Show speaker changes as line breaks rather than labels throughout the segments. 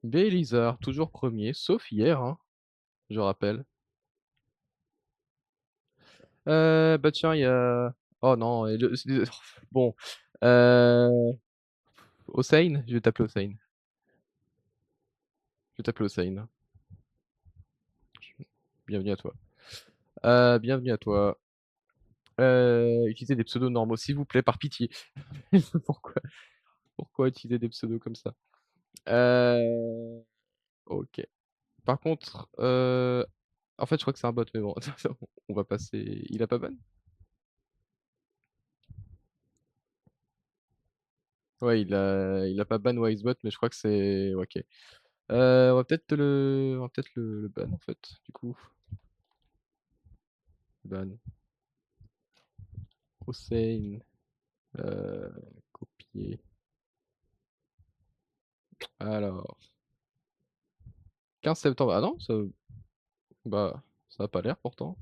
Bélisard, toujours premier, sauf hier, hein, je rappelle. Bah, tiens, il y a oh non et le bon, heu, Hossein? Je vais t'appeler Hossein. Je vais t'appeler Hossein. Bienvenue à toi. Bienvenue à toi. Utilisez des pseudos normaux, s'il vous plaît, par pitié. Pourquoi pourquoi utiliser des pseudos comme ça? Heu, OK. Par contre, en fait, je crois que c'est un bot, mais bon, on va passer il a pas ban? Ouais, il a pas ban Wisebot, mais je crois que c'est OK. On va peut-être le ban, en fait, du coup. Ban Hossein, copier. Alors, 15 septembre. Ah non, bah, ça a pas l'air pourtant.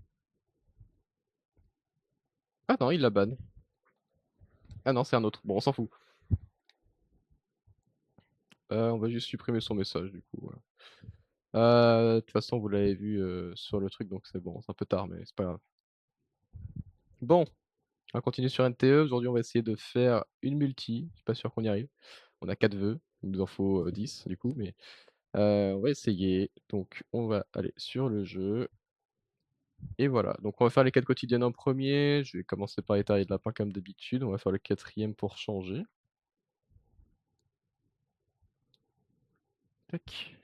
Ah non, il l'a ban. Ah non, c'est un autre. Bon, on s'en fout. On va juste supprimer son message, du coup, voilà. De toute façon, vous l'avez vu, sur le truc, donc c'est bon. C'est un peu tard, mais c'est pas grave. Bon, on continue sur NTE. Aujourd'hui, on va essayer de faire une multi. Je suis pas sûr qu'on y arrive. On a 4 vœux. Il nous en faut, 10 du coup, mais on va essayer. Donc on va aller sur le jeu et voilà. Donc on va faire les quêtes quotidiennes en premier. Je vais commencer par les terriers de lapin comme d'habitude. On va faire le quatrième pour changer. Tac.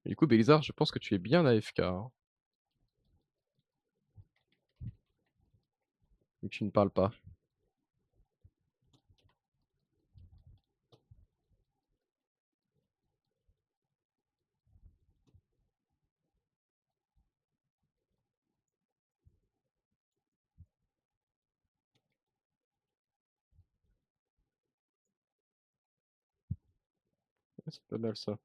Et du coup, Bélisard, je pense que tu es bien AFK, hein, vu que tu ne parles pas. Ouais, c'est pas mal ça.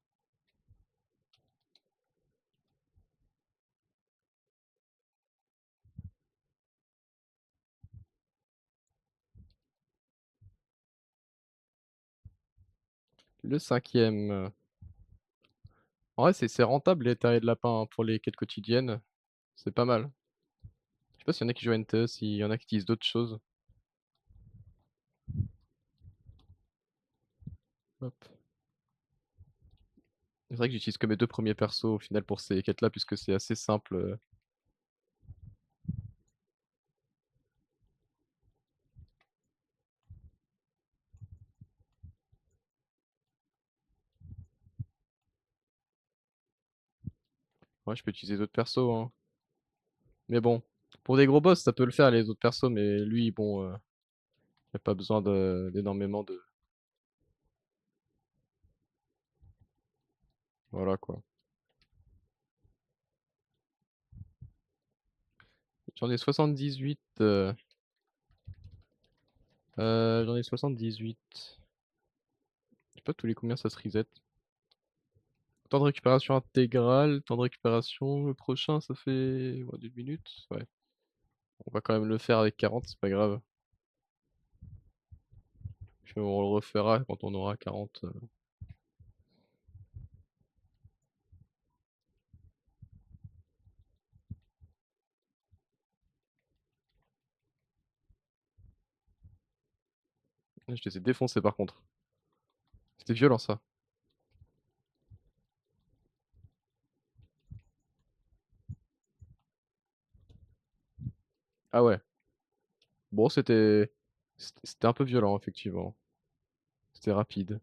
Le cinquième. En vrai, c'est rentable les terriers de lapin, hein, pour les quêtes quotidiennes. C'est pas mal. Je sais pas s'il y en a qui jouent à NTE, s'il y en a qui utilisent d'autres choses. Hop. C'est vrai que j'utilise que mes 2 premiers persos au final pour ces quêtes-là puisque c'est assez simple, Ouais, je peux utiliser d'autres persos, hein. Mais bon, pour des gros boss, ça peut le faire les autres persos, mais lui, bon, y a pas besoin d'énormément de voilà, quoi. J'en ai 78, j'en ai 78. Je sais pas tous les combien ça se reset. Temps de récupération intégrale, temps de récupération, le prochain ça fait, ouais, 1 minute? Ouais. On va quand même le faire avec 40, c'est pas grave. Puis on le refera quand on aura 40. Je les ai défoncés par contre. C'était violent ça. Ah ouais. Bon, c'était un peu violent effectivement. C'était rapide.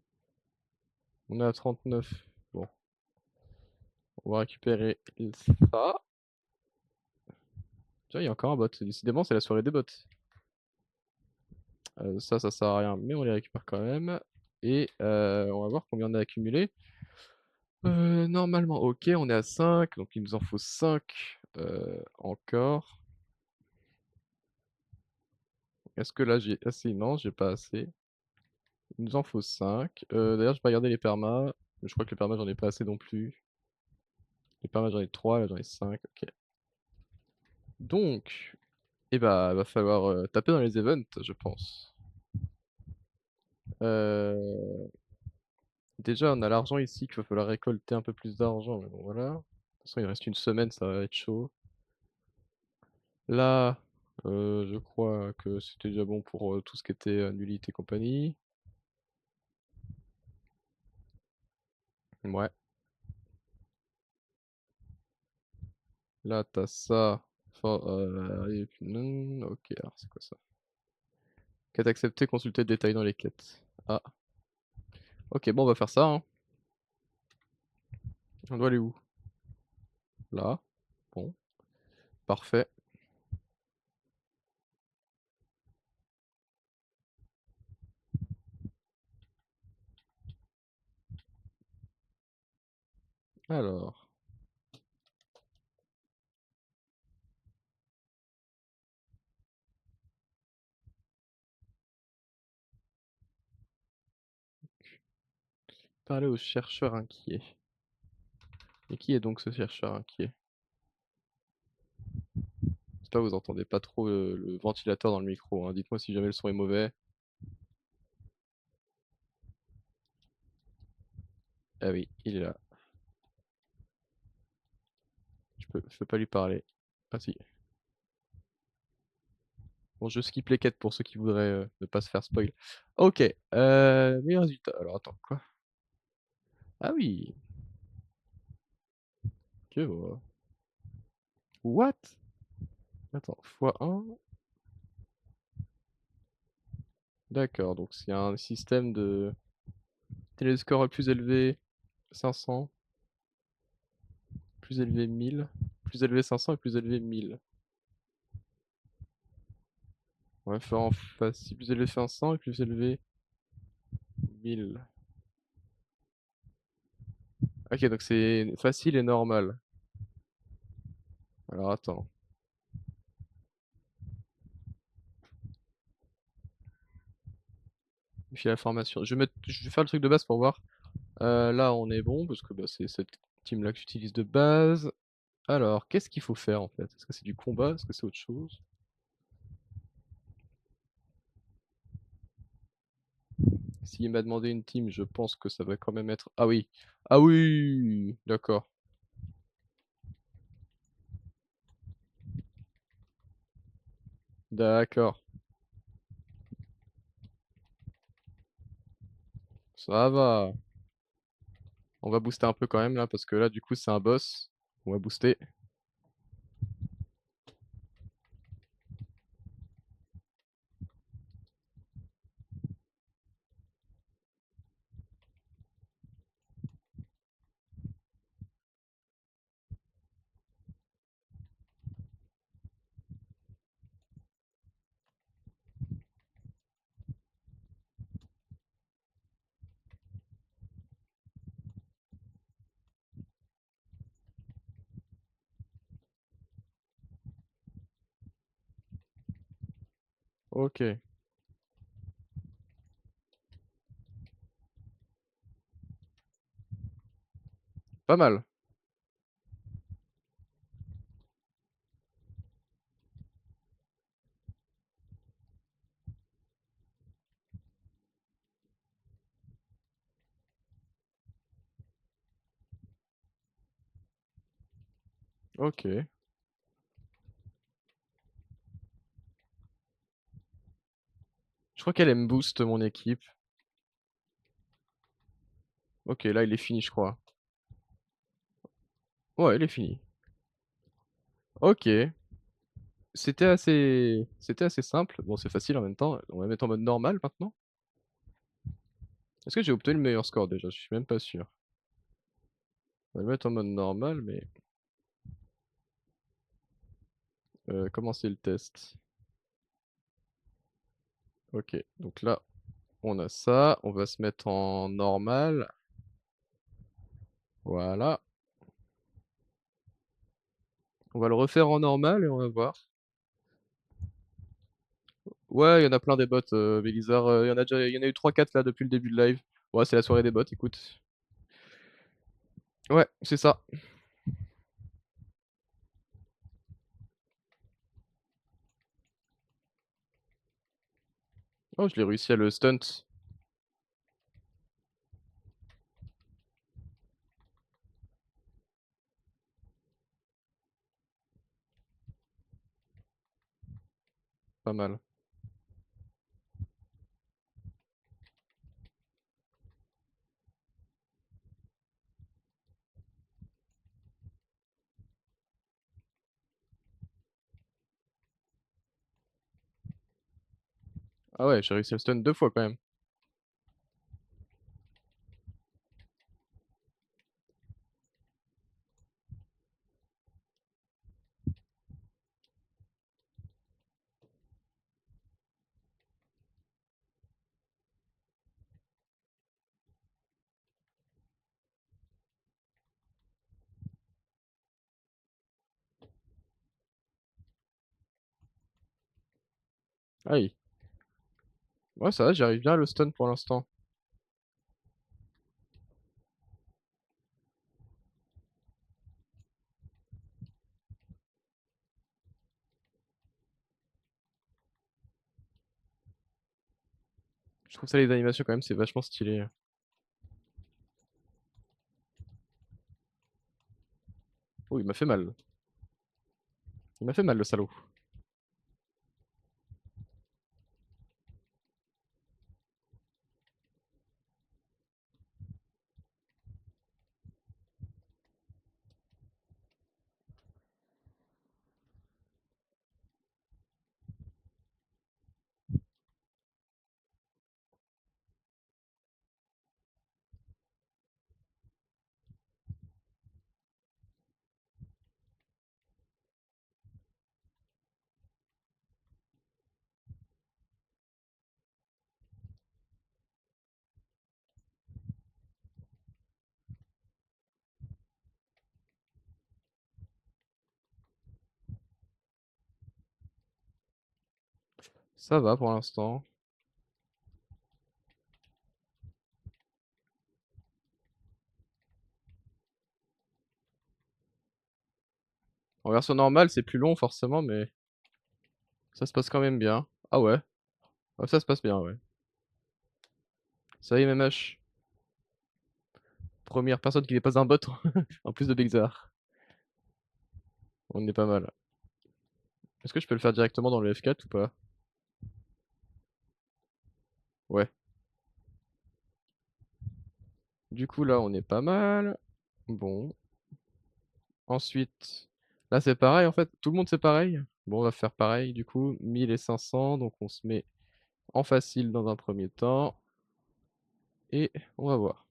On est à 39. Bon, on va récupérer ça. Tiens, il y a encore un bot. Décidément, c'est la soirée des bots. Ça sert à rien, mais on les récupère quand même. Et on va voir combien on a accumulé. Normalement, OK, on est à 5, donc il nous en faut 5 encore. Est-ce que là j'ai assez? Non, j'ai pas assez. Il nous en faut 5. D'ailleurs, j'ai pas regardé les permas. Je crois que les permas, j'en ai pas assez non plus. Les permas, j'en ai 3, là j'en ai 5. OK. Donc, eh bah, va falloir, taper dans les events, je pense. Heu, Déjà, on a l'argent ici qu'il va falloir récolter un peu plus d'argent, mais bon voilà. De toute façon, il reste une semaine, ça va être chaud. Là, je crois que c'était déjà bon pour, tout ce qui était, nullité et compagnie. Ouais. Là, t'as ça. Enfin, et puis non, OK, alors c'est quoi ça? Quête acceptée, consulter le détail dans les quêtes. Ah, OK, bon, on va faire ça, hein. On doit aller où? Là. Bon, parfait. Alors, parler au chercheur inquiet. Et qui est donc ce chercheur inquiet? J'espère que vous entendez pas trop, le ventilateur dans le micro, hein. Dites-moi si jamais le son est mauvais. Ah oui, il est là. Je peux pas lui parler. Ah si. Bon, je skip les quêtes pour ceux qui voudraient, ne pas se faire spoil. OK, meilleur résultat. Alors attends, quoi? Ah oui! Je vois. What? Attends, ×1. D'accord, donc c'est un système de téléscore plus élevé 500, plus élevé 1000, plus élevé 500 et plus élevé 1000. On va faire en facile, plus élevé 500 et plus élevé 1000. OK, donc c'est facile et normal. Alors attends, vérifier la formation. Je vais faire le truc de base pour voir. Là, on est bon parce que, bah, c'est cette team-là que j'utilise de base. Alors, qu'est-ce qu'il faut faire, en fait? Est-ce que c'est du combat? Est-ce que c'est autre chose? S'il m'a demandé une team, je pense que ça va quand même être ah oui! Ah oui! D'accord, d'accord. Ça va. On va booster un peu quand même là, parce que là, du coup, c'est un boss. On va booster. OK, pas mal. OK. Je crois qu'elle aime boost mon équipe. OK, là, il est fini, je crois. Ouais, il est fini. OK. C'était assez simple. Bon, c'est facile en même temps. On va mettre en mode normal maintenant. Est-ce que j'ai obtenu le meilleur score déjà? Je suis même pas sûr. On va le mettre en mode normal, mais commencer le test. OK, donc là, on a ça. On va se mettre en normal. Voilà. On va le refaire en normal et on va voir. Ouais, il y en a plein des bots, Mélisard, il y en a eu 3-4 là depuis le début de live. Ouais, c'est la soirée des bots, écoute. Ouais, c'est ça. Oh, je l'ai réussi à le stunt. pas mal. Ah ouais, j'ai réussi à le stun 2 fois quand même. Aïe. Ouais, ça va, j'arrive bien à le stun pour l'instant. Je trouve ça les animations quand même, c'est vachement stylé. Oh, il m'a fait mal. Il m'a fait mal le salaud. Ça va pour l'instant. En version normale, c'est plus long forcément, mais ça se passe quand même bien. Ah ouais, ah, ça se passe bien, ouais. Ça y est, MMH. Première personne qui n'est pas un bot, en plus de Bigzar. On est pas mal. Est-ce que je peux le faire directement dans le F4 ou pas? Ouais. Du coup, là, on est pas mal. Bon. Ensuite, là, c'est pareil, en fait. Tout le monde, c'est pareil. Bon, on va faire pareil, du coup. 1500, donc on se met en facile dans un premier temps. Et on va voir.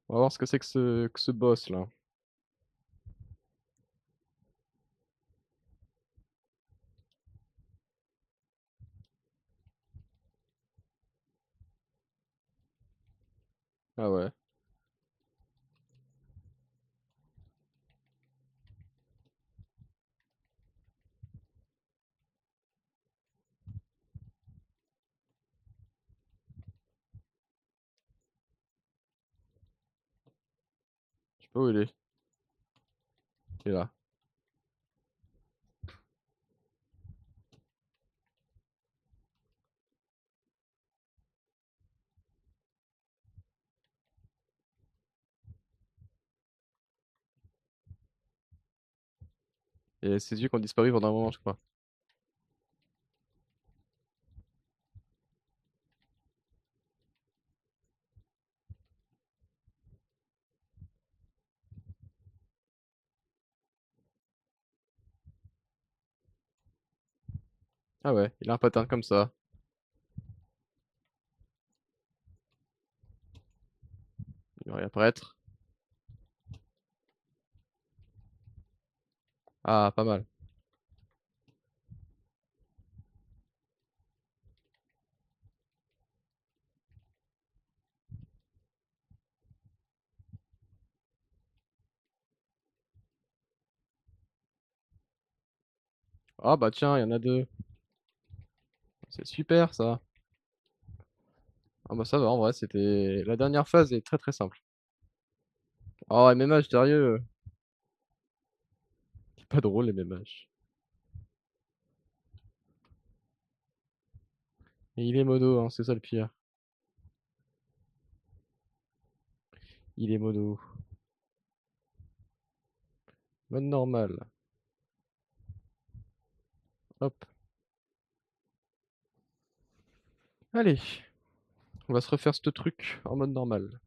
On va voir ce que c'est que ce boss, là. Ah ouais. Je sais pas où il est. Il est là. Et ses yeux qui ont disparu pendant un moment, je crois. Ah ouais, il a un pattern comme ça. Il va réapparaître. Ah, pas mal. Ah bah tiens, il y en a deux. C'est super ça. Ah bah ça va, en vrai, c'était... La dernière phase est très très simple. Oh, MMH, sérieux. C'est pas drôle, les MMH. Et il est modo, hein, c'est ça le pire. Il est modo. Mode normal. Hop. Allez, on va se refaire ce truc en mode normal.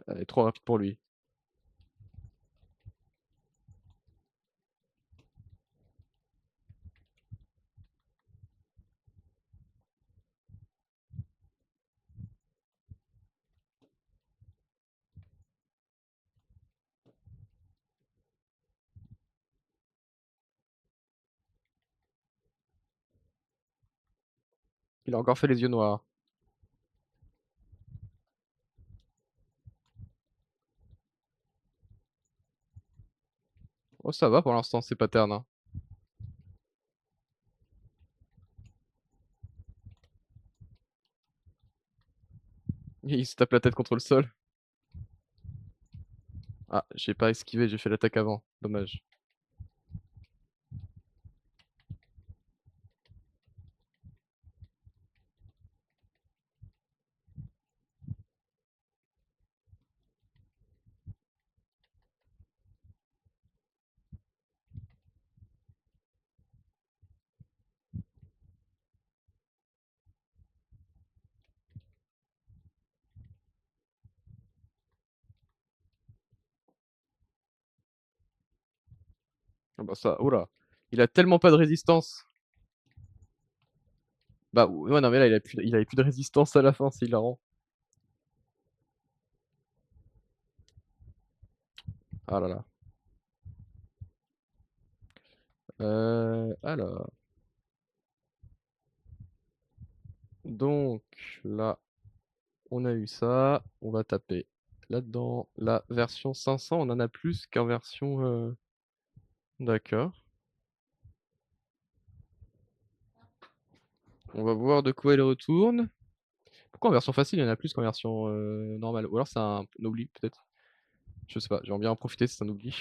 Elle est trop rapide pour lui. Il a encore fait les yeux noirs. Oh ça va pour l'instant, c'est pas terne, hein. Il se tape la tête contre le sol. Ah, j'ai pas esquivé, j'ai fait l'attaque avant. Dommage. Ah bah ça, oh là, il a tellement pas de résistance. Bah ouais, non mais là il avait plus de résistance à la fin, c'est hilarant. Ah là là. Alors, donc là, on a eu ça, on va taper là-dedans. La version 500, on en a plus qu'en version, d'accord. On va voir de quoi il retourne. Pourquoi en version facile, il y en a plus qu'en version, normale? Ou alors c'est un oubli peut-être? Je sais pas, j'aimerais bien en profiter si c'est un oubli.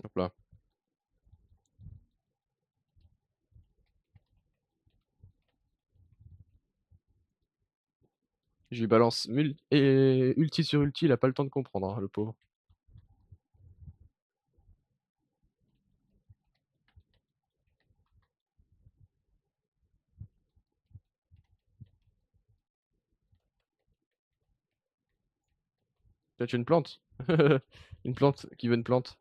Hop là. Je lui balance ulti sur ulti, il a pas le temps de comprendre, hein, le pauvre. Peut-être une plante? Une plante qui veut une plante.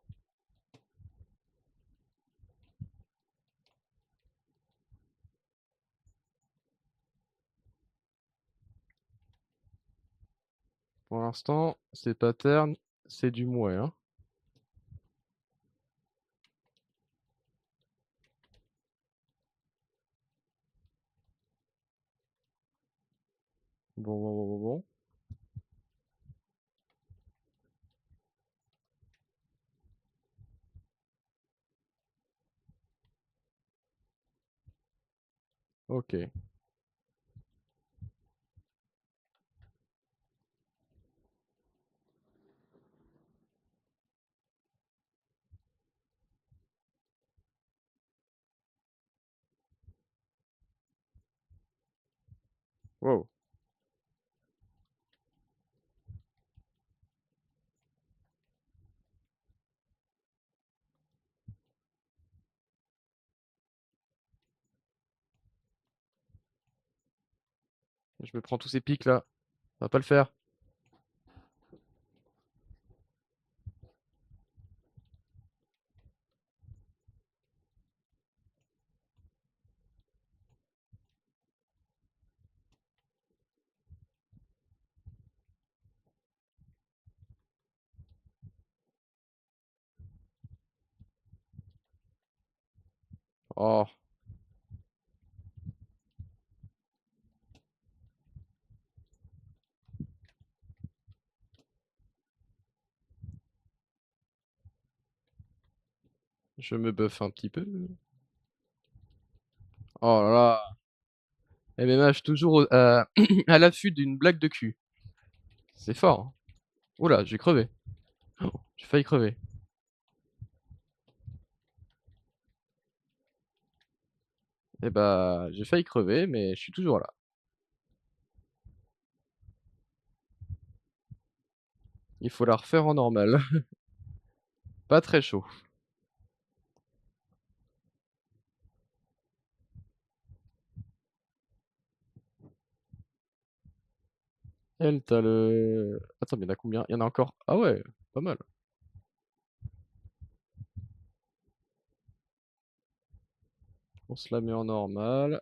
Pour l'instant, c'est pattern, c'est du mouais, hein. Bon, bon, bon, bon, bon. OK. Wow. Je me prends tous ces pics là. Ça va pas le faire. Oh, je me buff un petit peu. Oh là là. MMH toujours à l'affût d'une blague de cul. C'est fort, hein. Ouh là, j'ai crevé. Oh, j'ai failli crever. Et bah, j'ai failli crever, mais je suis toujours là. Il faut la refaire en normal. Pas très chaud. Elle, tu le attends, mais il y en a combien? Il y en a encore? Ah ouais, pas mal. On se la met en normal.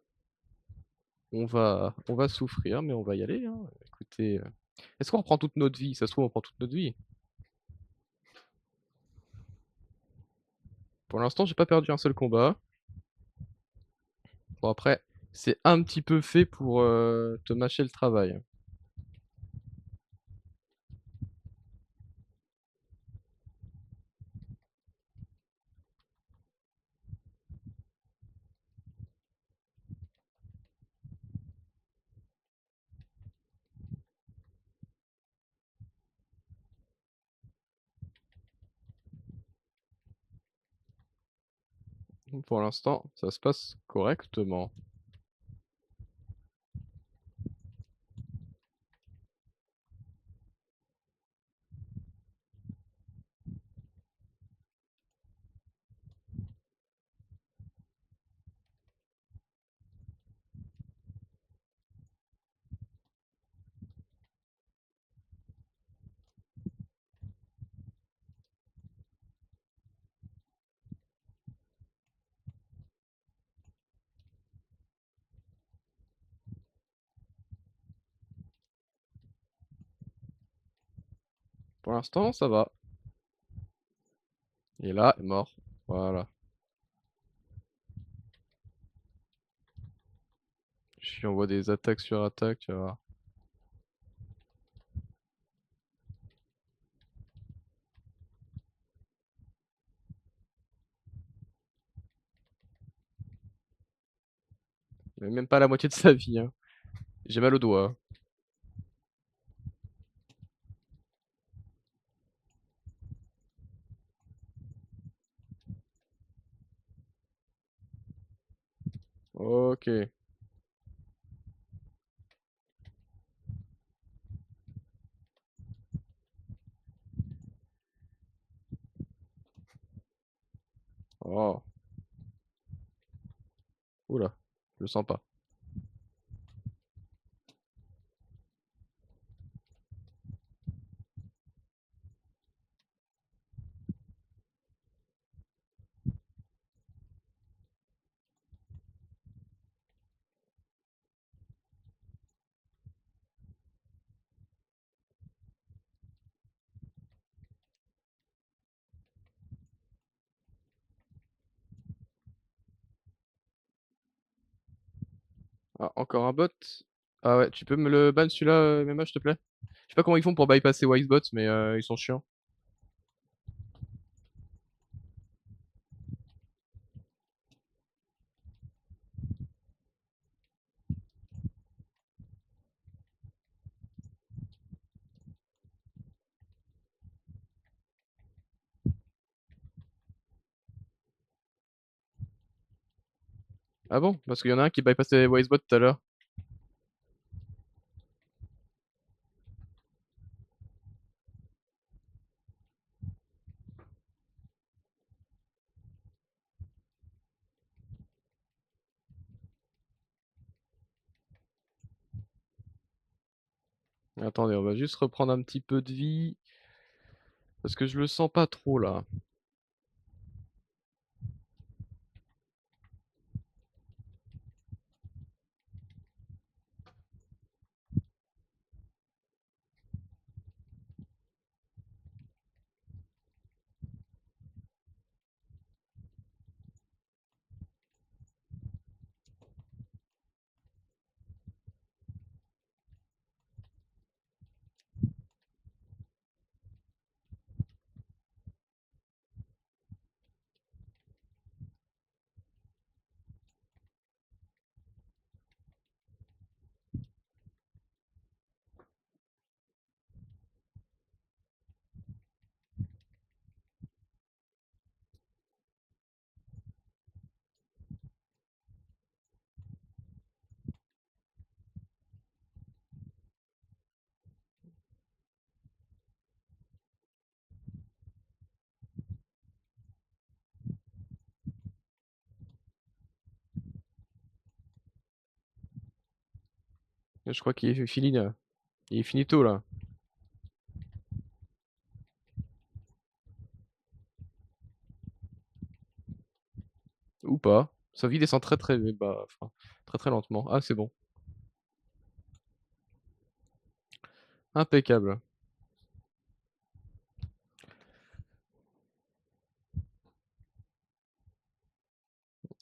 On va souffrir, mais on va y aller, hein. Écoutez, est-ce qu'on reprend toute notre vie? Ça se trouve, on prend toute notre vie. Pour l'instant, j'ai pas perdu un seul combat. Bon après, c'est un petit peu fait pour, te mâcher le travail. Pour l'instant, ça se passe correctement. Pour l'instant, ça va. Et là, mort. Voilà. Je lui envoie des attaques sur attaque, tu vas voir. Mais même pas la moitié de sa vie, hein. J'ai mal au doigt. OK. Oh. Ouh là, je le sens pas. Ah, encore un bot? Ah ouais, tu peux me le ban celui-là, Mema, s'il te plaît? Je sais pas comment ils font pour bypasser Wisebot, mais ils sont chiants. Ah bon? Parce qu'il y en a un qui bypassait Wisebot tout à l'heure. Attendez, on va juste reprendre un petit peu de vie, parce que je le sens pas trop là. Je crois qu'il est fini là. Il est finito là. Ou pas. Sa vie descend très très bas, enfin, très très lentement. Ah, c'est bon. Impeccable.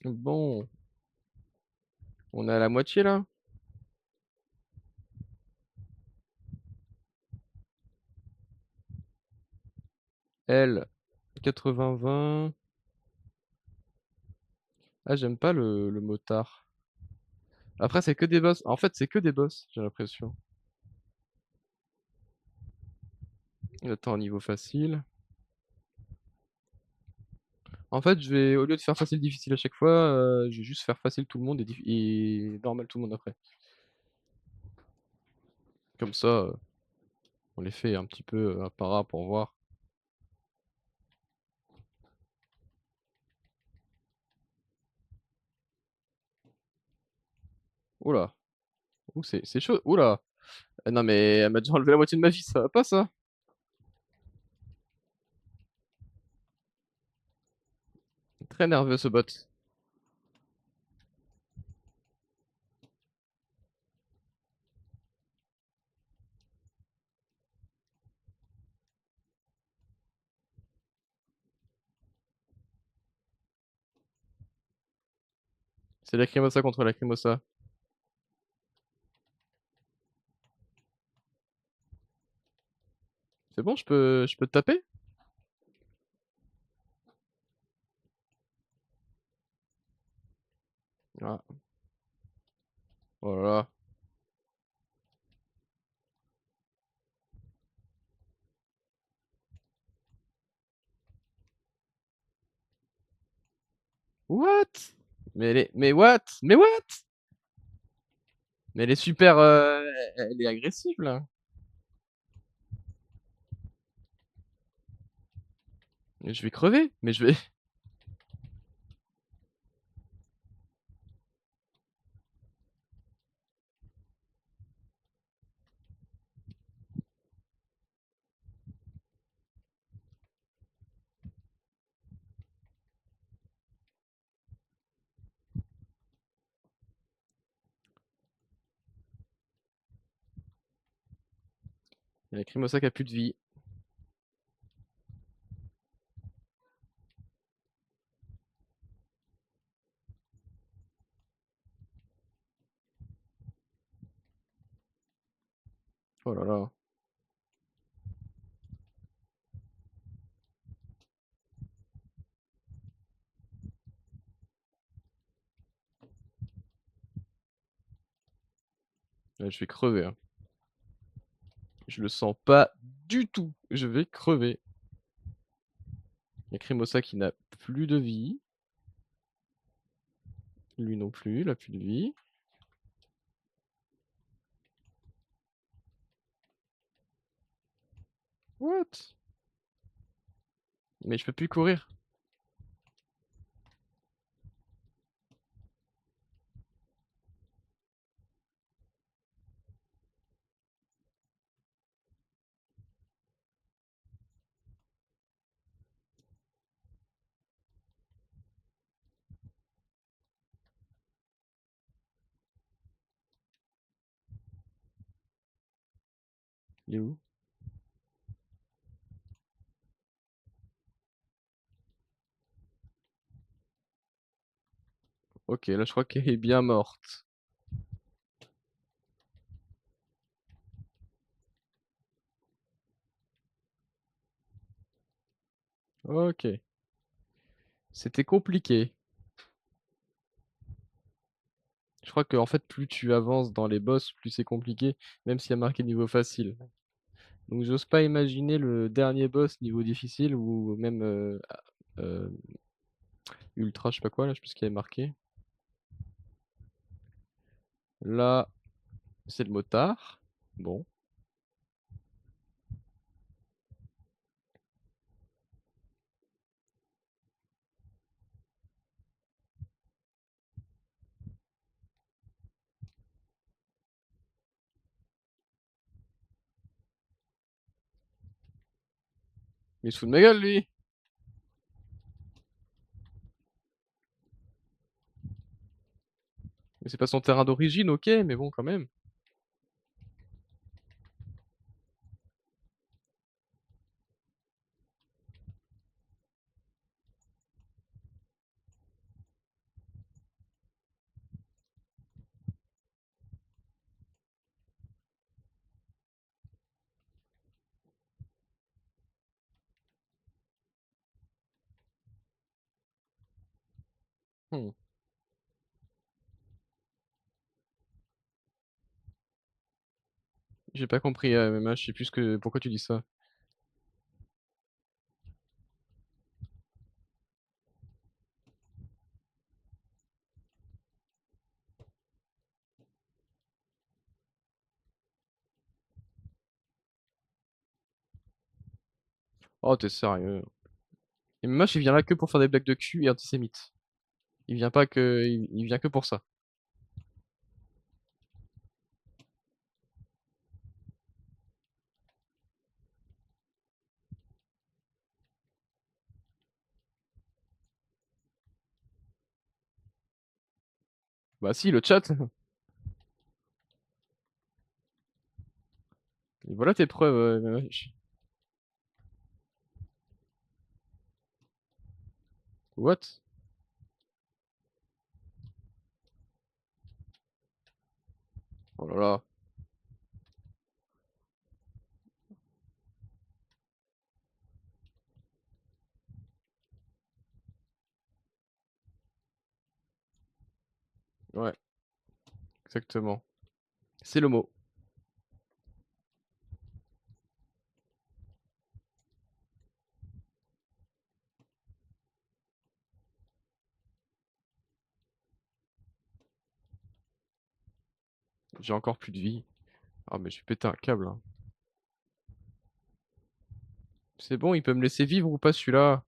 Bon, on est à la moitié là. L, 80-20. Ah, j'aime pas le motard. Après, c'est que des boss. En fait, c'est que des boss, j'ai l'impression. Attends, niveau facile. En fait, au lieu de faire facile, difficile à chaque fois, je vais juste faire facile tout le monde et normal tout le monde après. Comme ça, on les fait un petit peu un par un pour voir. Oula, ouh, c'est chaud. Oula. Non mais elle m'a déjà enlevé la moitié de ma vie, ça va pas ça? Très nerveux ce bot. C'est Lacrimosa contre Lacrimosa. C'est bon, je peux te taper? Ah, voilà. What? Mais what? Mais what? Mais elle est super, elle est agressive là. Mais je vais crever, mais je vais. Il y a Lacrimosa qui a plus de vie. Oh là là. Ouais, je vais crever, hein. Je le sens pas du tout. Je vais crever. Il y a Lacrimosa qui n'a plus de vie. Lui non plus, il a plus de vie. What? Mais je peux plus courir. Il est où? Ok, là je crois qu'elle est bien morte. Ok. C'était compliqué. Je crois que en fait, plus tu avances dans les boss, plus c'est compliqué, même s'il y a marqué niveau facile. Donc j'ose pas imaginer le dernier boss niveau difficile ou même euh, ultra, je sais pas quoi, là, je sais plus ce qu'il y avait marqué. Là, c'est le motard. Bon. Mais il se fout de ma gueule, lui! Mais c'est pas son terrain d'origine, OK, mais bon, quand même. Mmh. J'ai pas compris, MMA, je sais plus ce que pourquoi tu dis ça? Oh, tu es sérieux? MMA, il vient là que pour faire des blagues de cul et antisémites. Il vient pas que il vient que pour ça. Bah si, le chat. Et voilà tes preuves, wesh. What? Oh là là. Ouais, exactement. C'est le mot. J'ai encore plus de vie. Ah mais je vais péter un câble, hein. C'est bon, il peut me laisser vivre ou pas celui-là?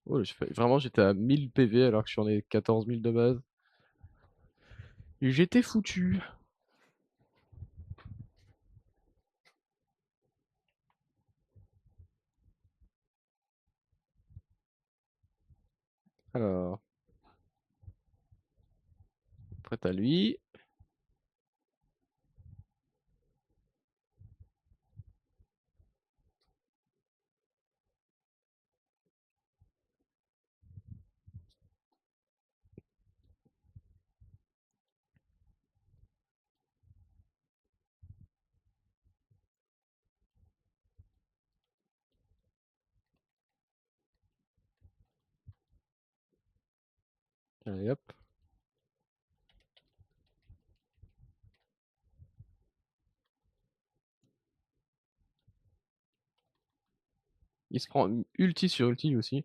Oh, vraiment, j'étais à 1000 PV alors que je suis en ai 14 000 de base. Et j'étais foutu. Alors, prête à lui. Allez hop. Il se prend ulti sur ulti aussi.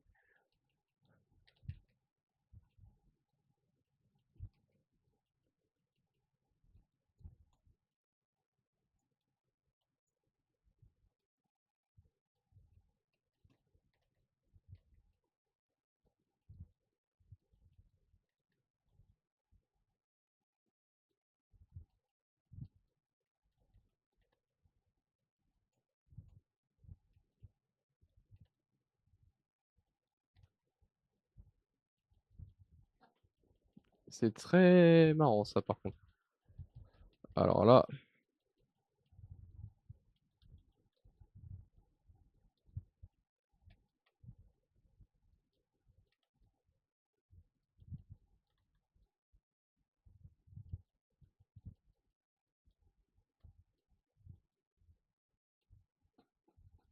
C'est très marrant ça par contre. Alors là,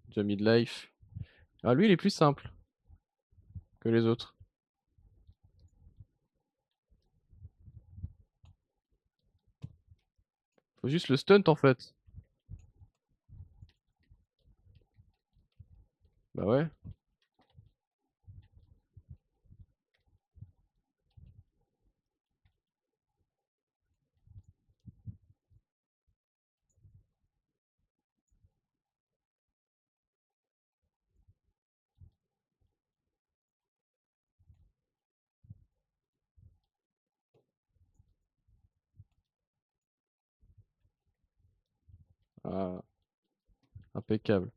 déjà midlife. Ah lui il est plus simple que les autres. Faut juste le stunt en fait. Bah ouais. Ah, impeccable.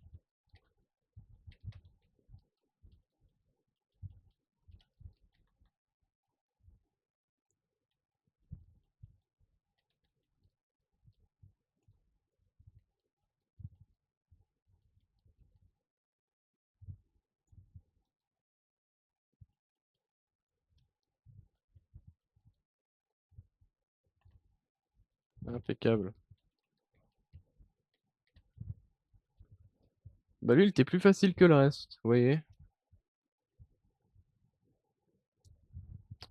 Impeccable. Bah lui, il était plus facile que le reste, vous voyez?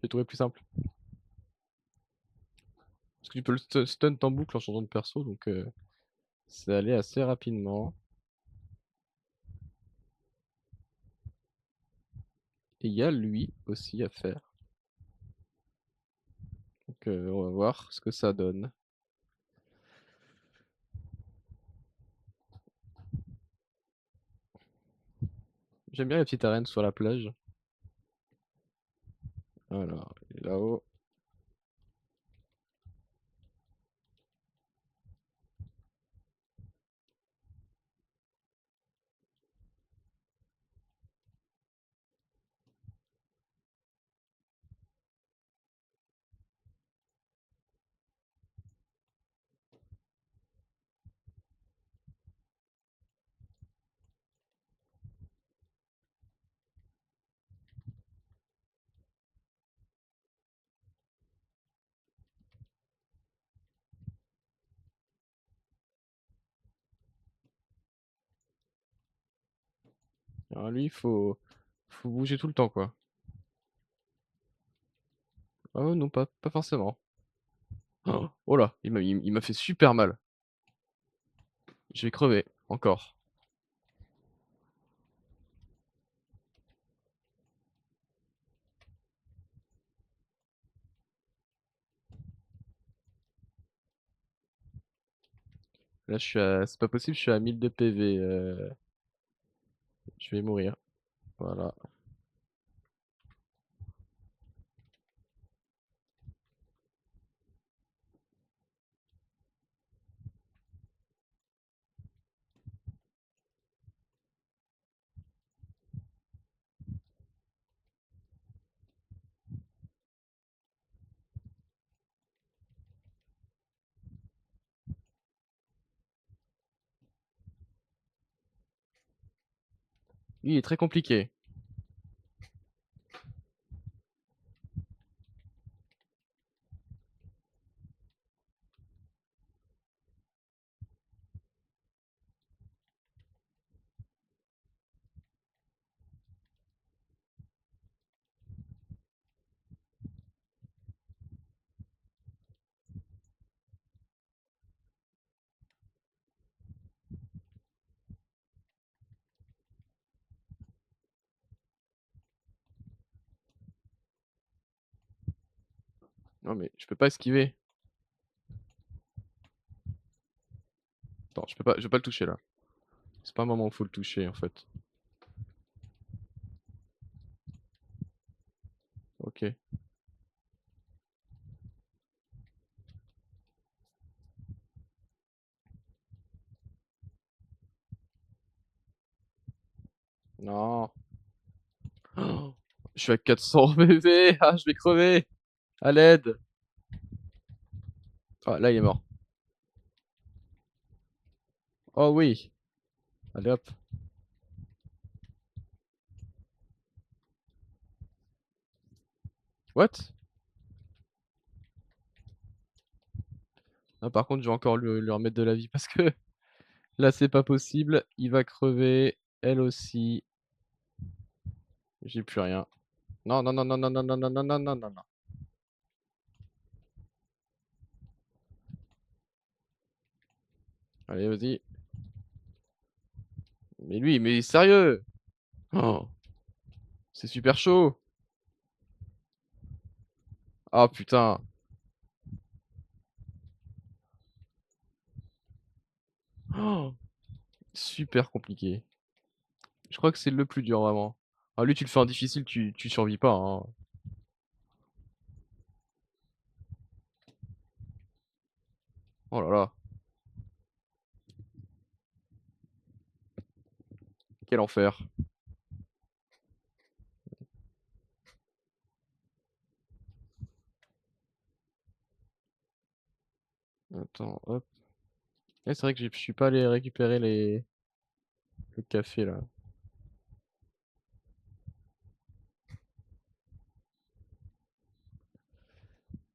J'ai trouvé plus simple. Parce que tu peux le stunt en boucle en changeant de perso, donc c'est allé assez rapidement. Et il y a lui aussi à faire. Donc on va voir ce que ça donne. J'aime bien les petites arènes sur la plage. Alors, il est là-haut. Alors lui, faut bouger tout le temps, quoi. Oh non, pas forcément. Oh oh là, il m'a fait super mal. Je vais crever, encore. Là, c'est pas possible, je suis à 1000 de PV. Je vais mourir. Voilà. Lui, il est très compliqué. Non, mais je peux pas esquiver. Attends, je vais pas le toucher là. C'est pas un moment où faut le toucher en fait. Ok. Non. Oh, je suis à 400 PV. Ah, je vais crever. À l'aide. Ah, là, il est mort. Oh oui. Allez hop. What? Ah, par contre, je vais encore lui remettre de la vie parce que là, c'est pas possible. Il va crever. Elle aussi. J'ai plus rien. Non, non, non, non, non, non, non, non, non, non, non, non, non. Allez, vas-y. Mais sérieux? Oh, c'est super chaud. Ah putain. Oh, super compliqué. Je crois que c'est le plus dur vraiment. Ah lui tu le fais en difficile, tu survis pas, hein. Oh là là. Quel enfer. Attends, hop. Ouais, c'est vrai que je suis pas allé récupérer le café là.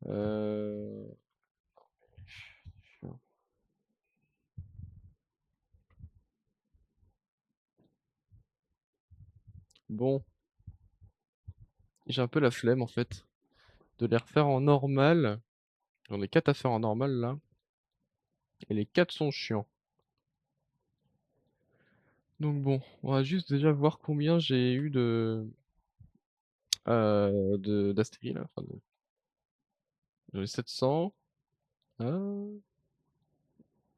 Euh... Bon, j'ai un peu la flemme en fait de les refaire en normal. J'en ai 4 à faire en normal là. Et les 4 sont chiants. Donc bon, on va juste déjà voir combien j'ai eu d'Astéril là. Enfin, j'en ai 700. Ah,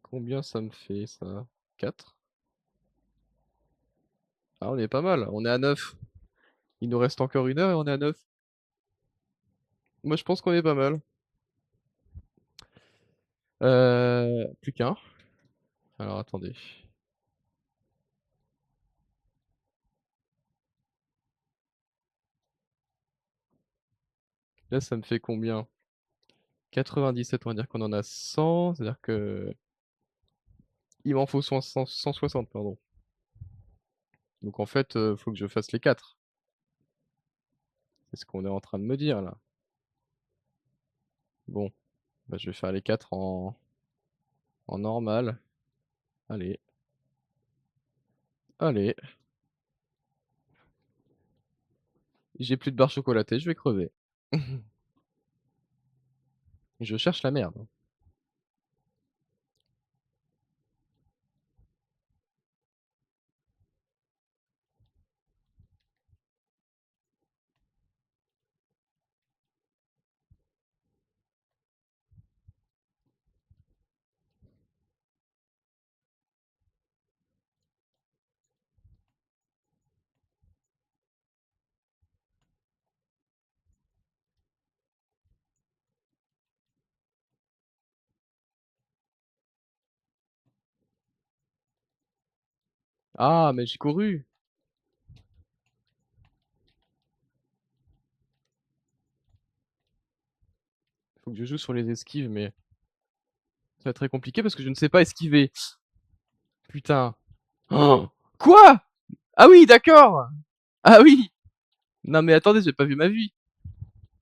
combien ça me fait ça? 4. Ah, on est pas mal, on est à 9. Il nous reste encore 1 heure et on est à 9. Moi je pense qu'on est pas mal. Plus qu'un. Alors attendez. Là ça me fait combien? 97, on va dire qu'on en a 100. C'est-à-dire que il m'en faut 160, pardon. Donc en fait, faut que je fasse les 4. C'est ce qu'on est en train de me dire là. Bon, bah, je vais faire les 4 en normal. Allez, allez. J'ai plus de barre chocolatée, je vais crever. Je cherche la merde. Ah, mais j'ai couru. Faut que je joue sur les esquives, mais ça va être très compliqué parce que je ne sais pas esquiver. Putain. Oh, quoi? Ah oui, d'accord. Ah oui. Non mais attendez, j'ai pas vu ma vie.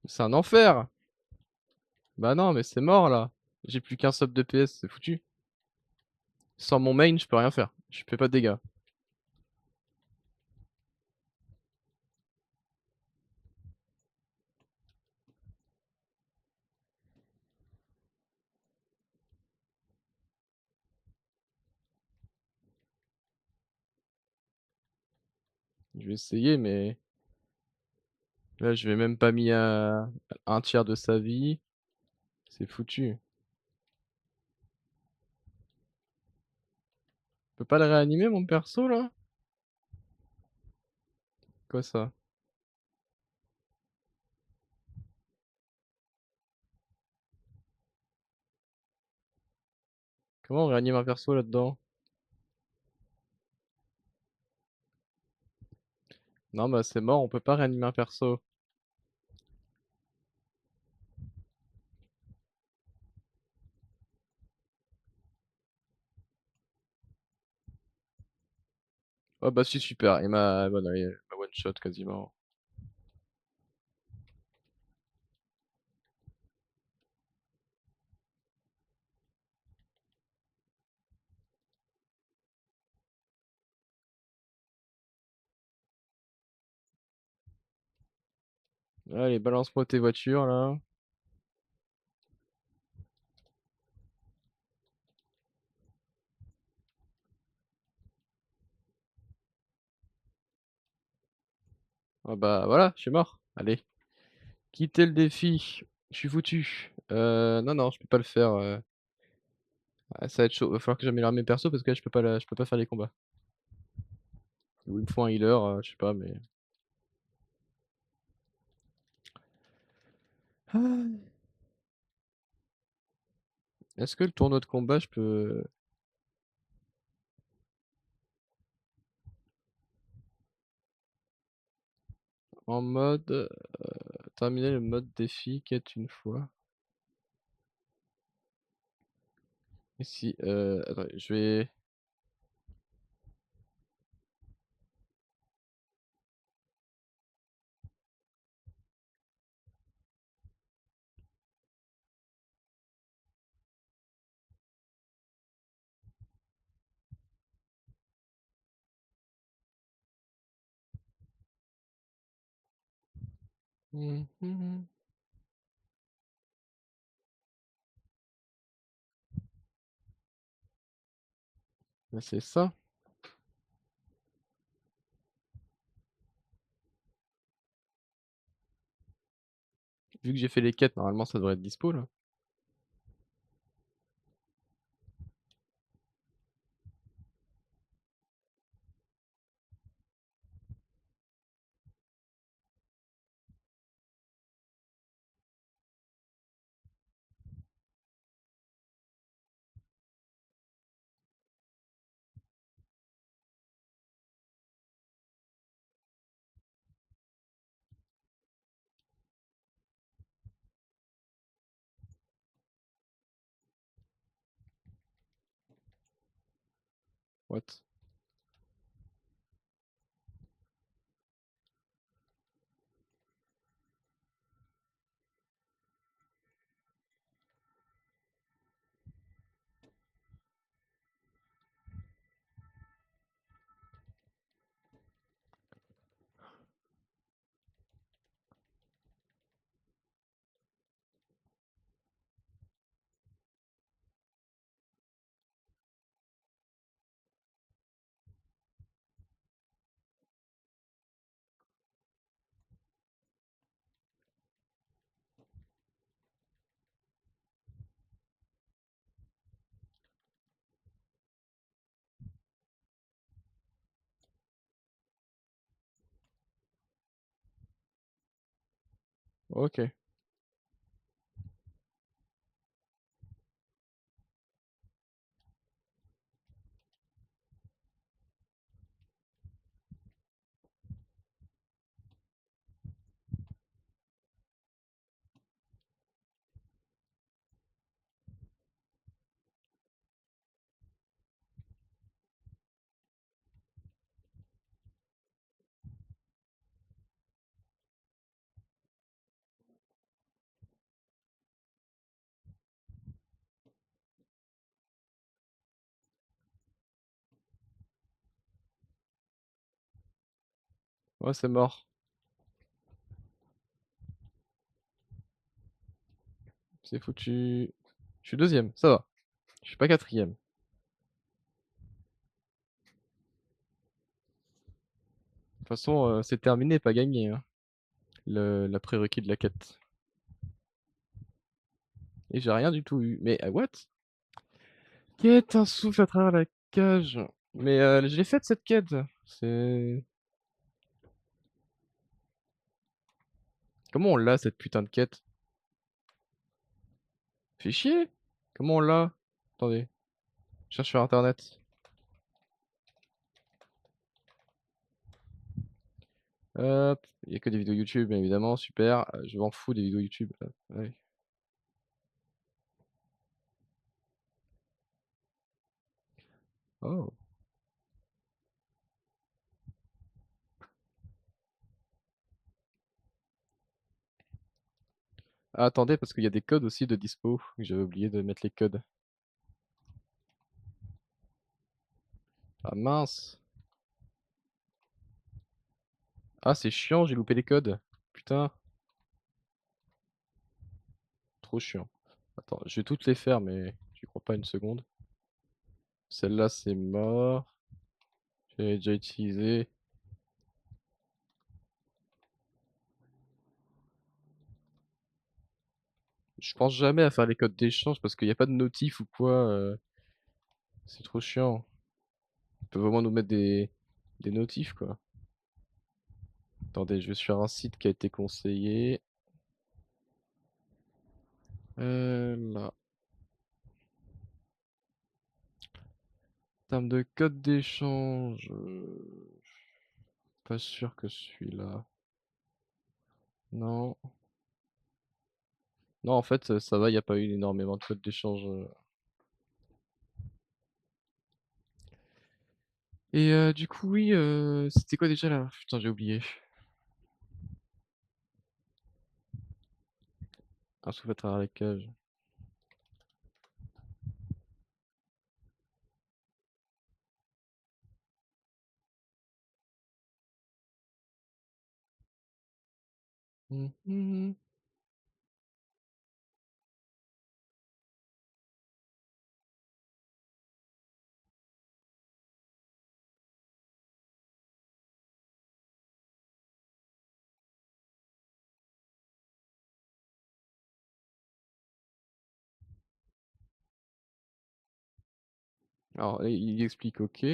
C'est un enfer. Bah non, mais c'est mort là. J'ai plus qu'un sub de PS, c'est foutu. Sans mon main, je peux rien faire. Je fais pas de dégâts. Je vais essayer, mais là, je vais même pas mis à un tiers de sa vie. C'est foutu. Je peux pas le réanimer, mon perso, là? Quoi ça? Comment on réanime un perso là-dedans? Non, bah c'est mort, on peut pas réanimer un perso. Oh bah si, super. Il m'a voilà, il m'a one shot quasiment. Allez, balance-moi tes voitures là. Ah bah voilà, je suis mort. Allez, quittez le défi. Je suis foutu. Non, non, je peux pas le faire. Ah, ça va être chaud. Va falloir que j'améliore mes persos parce que là, je peux pas faire les combats. Ou il me faut un healer, je sais pas, mais. Ah. Est-ce que le tournoi de combat, je peux. En mode, terminer le mode défi quête une fois. Et si, attendez, je vais mmh mh. Bah, c'est ça. Vu que j'ai fait les quêtes, normalement ça devrait être dispo là. What? OK. Ouais, c'est mort. C'est foutu. Je suis deuxième, ça va. Je suis pas quatrième. De toute façon, c'est terminé, pas gagné, hein, le la prérequis de la quête. Et j'ai rien du tout eu. Mais, what? Quête un souffle à travers la cage. Mais, je l'ai faite cette quête. C'est comment on l'a cette putain de quête? Fait chier! Comment on l'a? Attendez, je cherche sur internet. Hop, il y a que des vidéos YouTube, bien évidemment, super. Je m'en fous des vidéos YouTube. Ouais. Oh. Ah, attendez, parce qu'il y a des codes aussi de dispo. J'avais oublié de mettre les codes. Ah mince! Ah, c'est chiant, j'ai loupé les codes. Putain, trop chiant. Attends, je vais toutes les faire, mais j'y crois pas une seconde. Celle-là, c'est mort. J'ai déjà utilisé. Je pense jamais à faire les codes d'échange parce qu'il n'y a pas de notif ou quoi. C'est trop chiant. Ils peuvent au moins nous mettre des notifs, quoi. Attendez, je vais sur un site qui a été conseillé. Là. En termes de code d'échange, pas sûr que celui-là. Non. Non, en fait, ça va, il y a pas eu énormément de fautes d'échange, et du coup, oui, c'était quoi déjà là? Putain, j'ai oublié. Un souffle à travers les cages. Mmh mh. Alors, il explique, OK.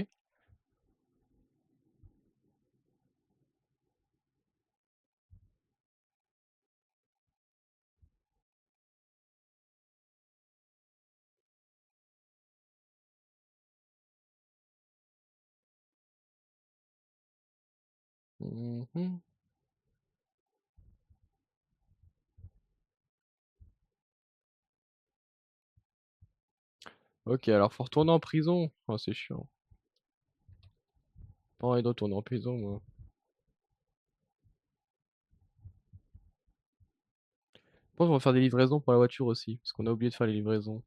Mmh mh. OK, alors faut retourner en prison? Oh, c'est chiant. Pas envie de retourner en prison, moi. Je pense qu'on va faire des livraisons pour la voiture aussi, parce qu'on a oublié de faire les livraisons.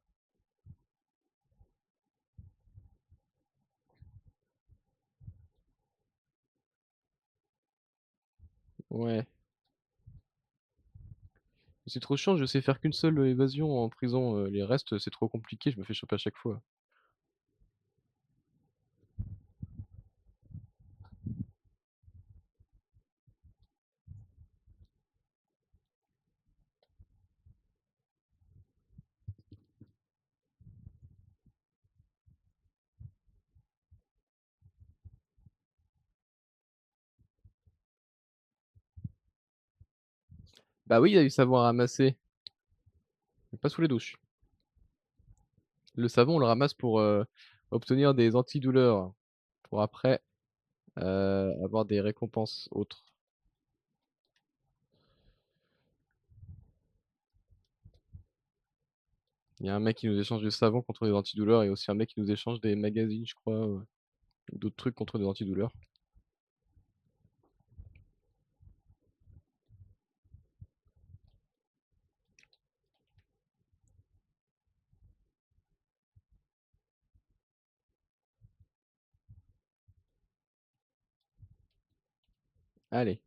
Ouais. C'est trop chiant, je sais faire qu'une seule, évasion en prison, les restes, c'est trop compliqué, je me fais choper à chaque fois. Bah oui, il y a du savon à ramasser, mais pas sous les douches. Le savon, on le ramasse pour, obtenir des antidouleurs, pour après, avoir des récompenses autres. Il y a un mec qui nous échange du savon contre des antidouleurs et aussi un mec qui nous échange des magazines, je crois, ou d'autres trucs contre des antidouleurs. Allez,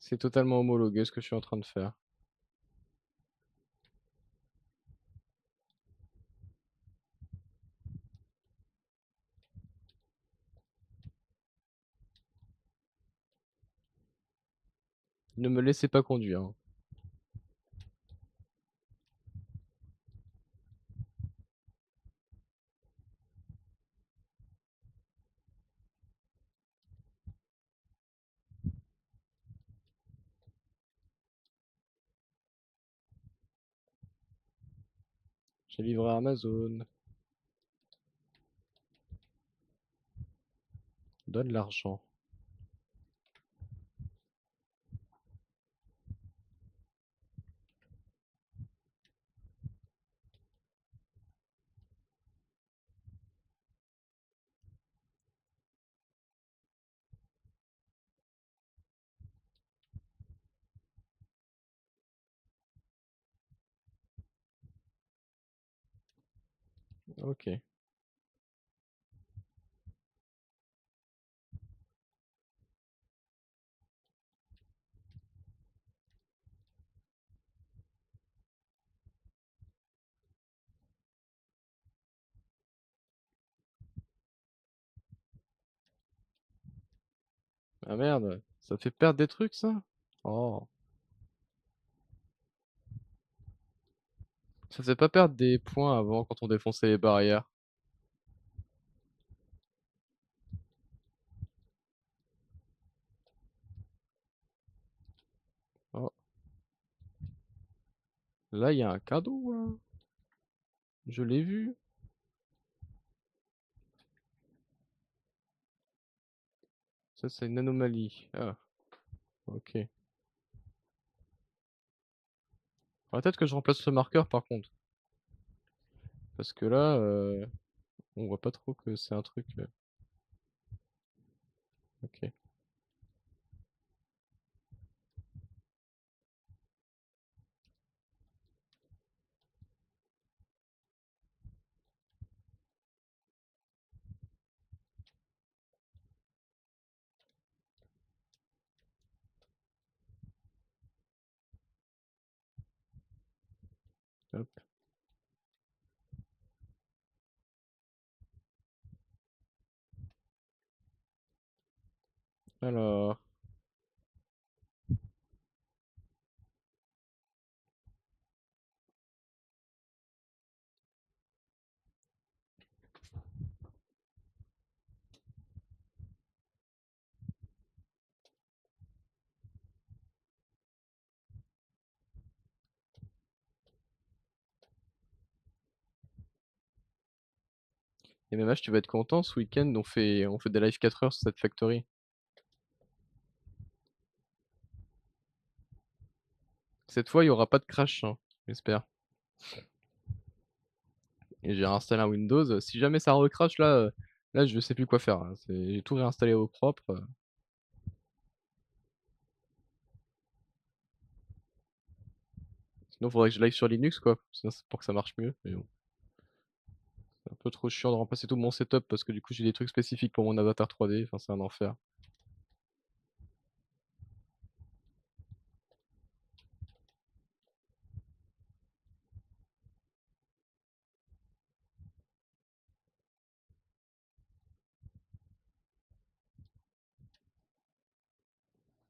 c'est totalement homologué ce que je suis en train de faire. Ne me laissez pas conduire, hein. J'ai livré à Amazon. Donne l'argent. OK. Ah merde, ça fait perdre des trucs ça? Oh, ça faisait pas perdre des points avant quand on défonçait les barrières? Oh, là, il y a un cadeau là. Je l'ai vu. Ça, c'est une anomalie. Ah, OK. Faudrait peut-être que je remplace ce marqueur par contre. Parce que là, on voit pas trop que c'est un truc, OK, hop. Alors, MMH, tu vas être content, ce week-end, on fait des live 4 heures sur cette factory. Cette fois, il y aura pas de crash, hein, j'espère. Et j'ai réinstallé un Windows. Si jamais ça recrache là, là je sais plus quoi faire, hein. J'ai tout réinstallé au propre. Sinon faudrait que je l'aille sur Linux quoi, sinon c'est pour que ça marche mieux. Mais bon, c'est un peu trop chiant de remplacer tout mon setup parce que du coup j'ai des trucs spécifiques pour mon avatar 3D, enfin c'est un enfer.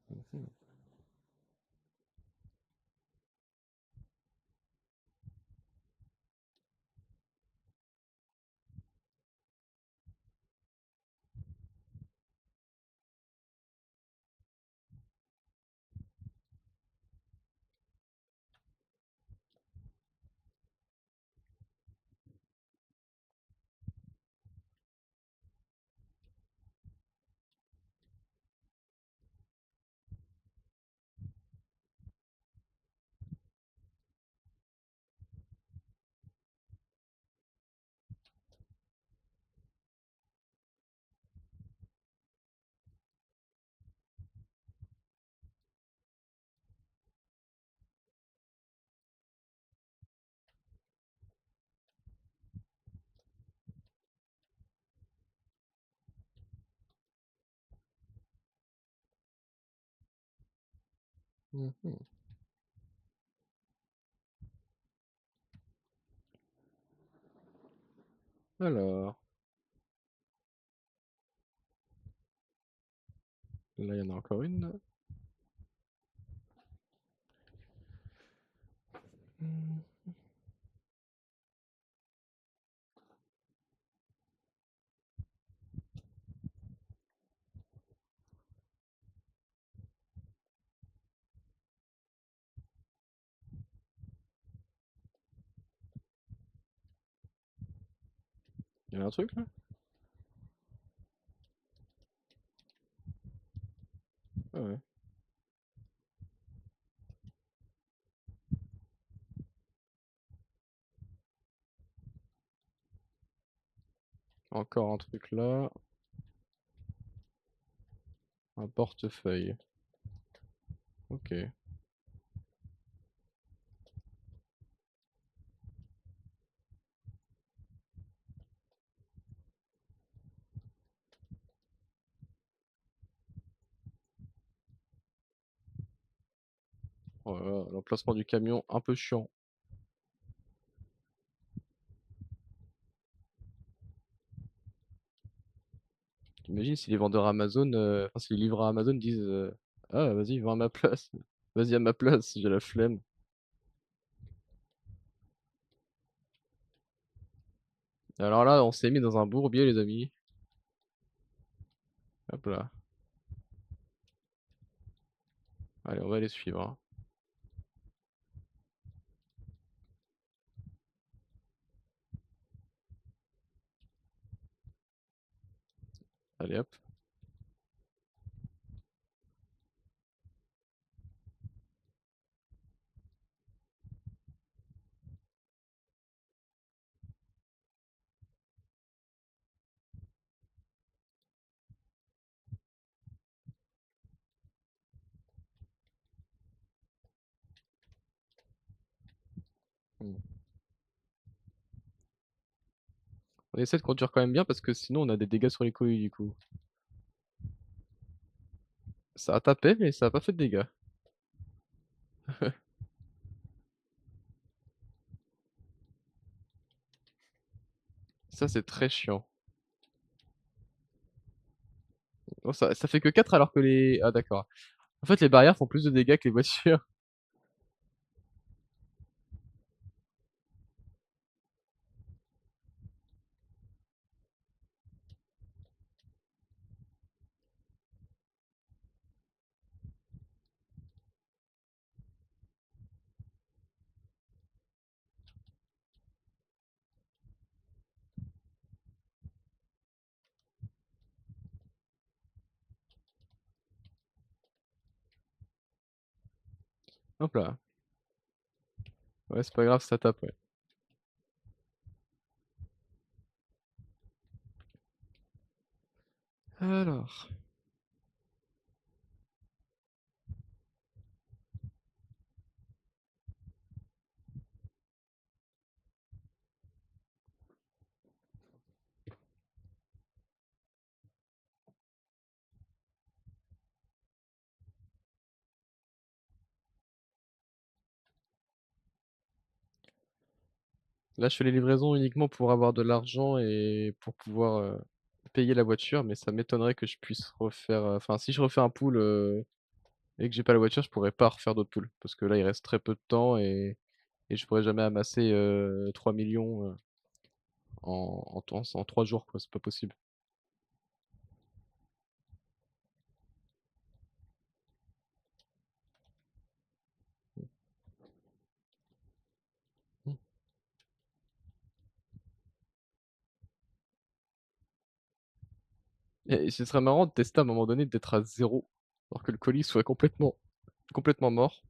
Mhm. Mhm. Alors, là il y en a encore une. Hmm. Il y a un truc là? Ah ouais. Encore un truc là. Un portefeuille. Ok. Voilà, l'emplacement du camion un peu chiant. Imagine si les vendeurs Amazon, enfin si les livreurs Amazon disent ah vas-y, vends à ma place. Vas-y à ma place, j'ai la flemme. Alors là, on s'est mis dans un bourbier, les amis. Hop là. Allez, on va les suivre, hein. Allez hop. Mmh. On essaie de conduire quand même bien parce que sinon on a des dégâts sur les couilles du coup. Ça a tapé mais ça a pas fait de dégâts. Ça c'est très chiant. Oh ça fait que 4 alors que les ah d'accord. En fait les barrières font plus de dégâts que les voitures. Hop là. Ouais c'est pas grave ça tape, ouais. Alors, là je fais les livraisons uniquement pour avoir de l'argent et pour pouvoir, payer la voiture, mais ça m'étonnerait que je puisse refaire, enfin si je refais un pool, et que j'ai pas la voiture, je pourrais pas refaire d'autres pools. Parce que là, il reste très peu de temps et je pourrais jamais amasser, 3 000 000, en 3 jours quoi, c'est pas possible. Mmh. Et ce serait marrant de tester à un moment donné d'être à 0 alors que le colis soit complètement mort.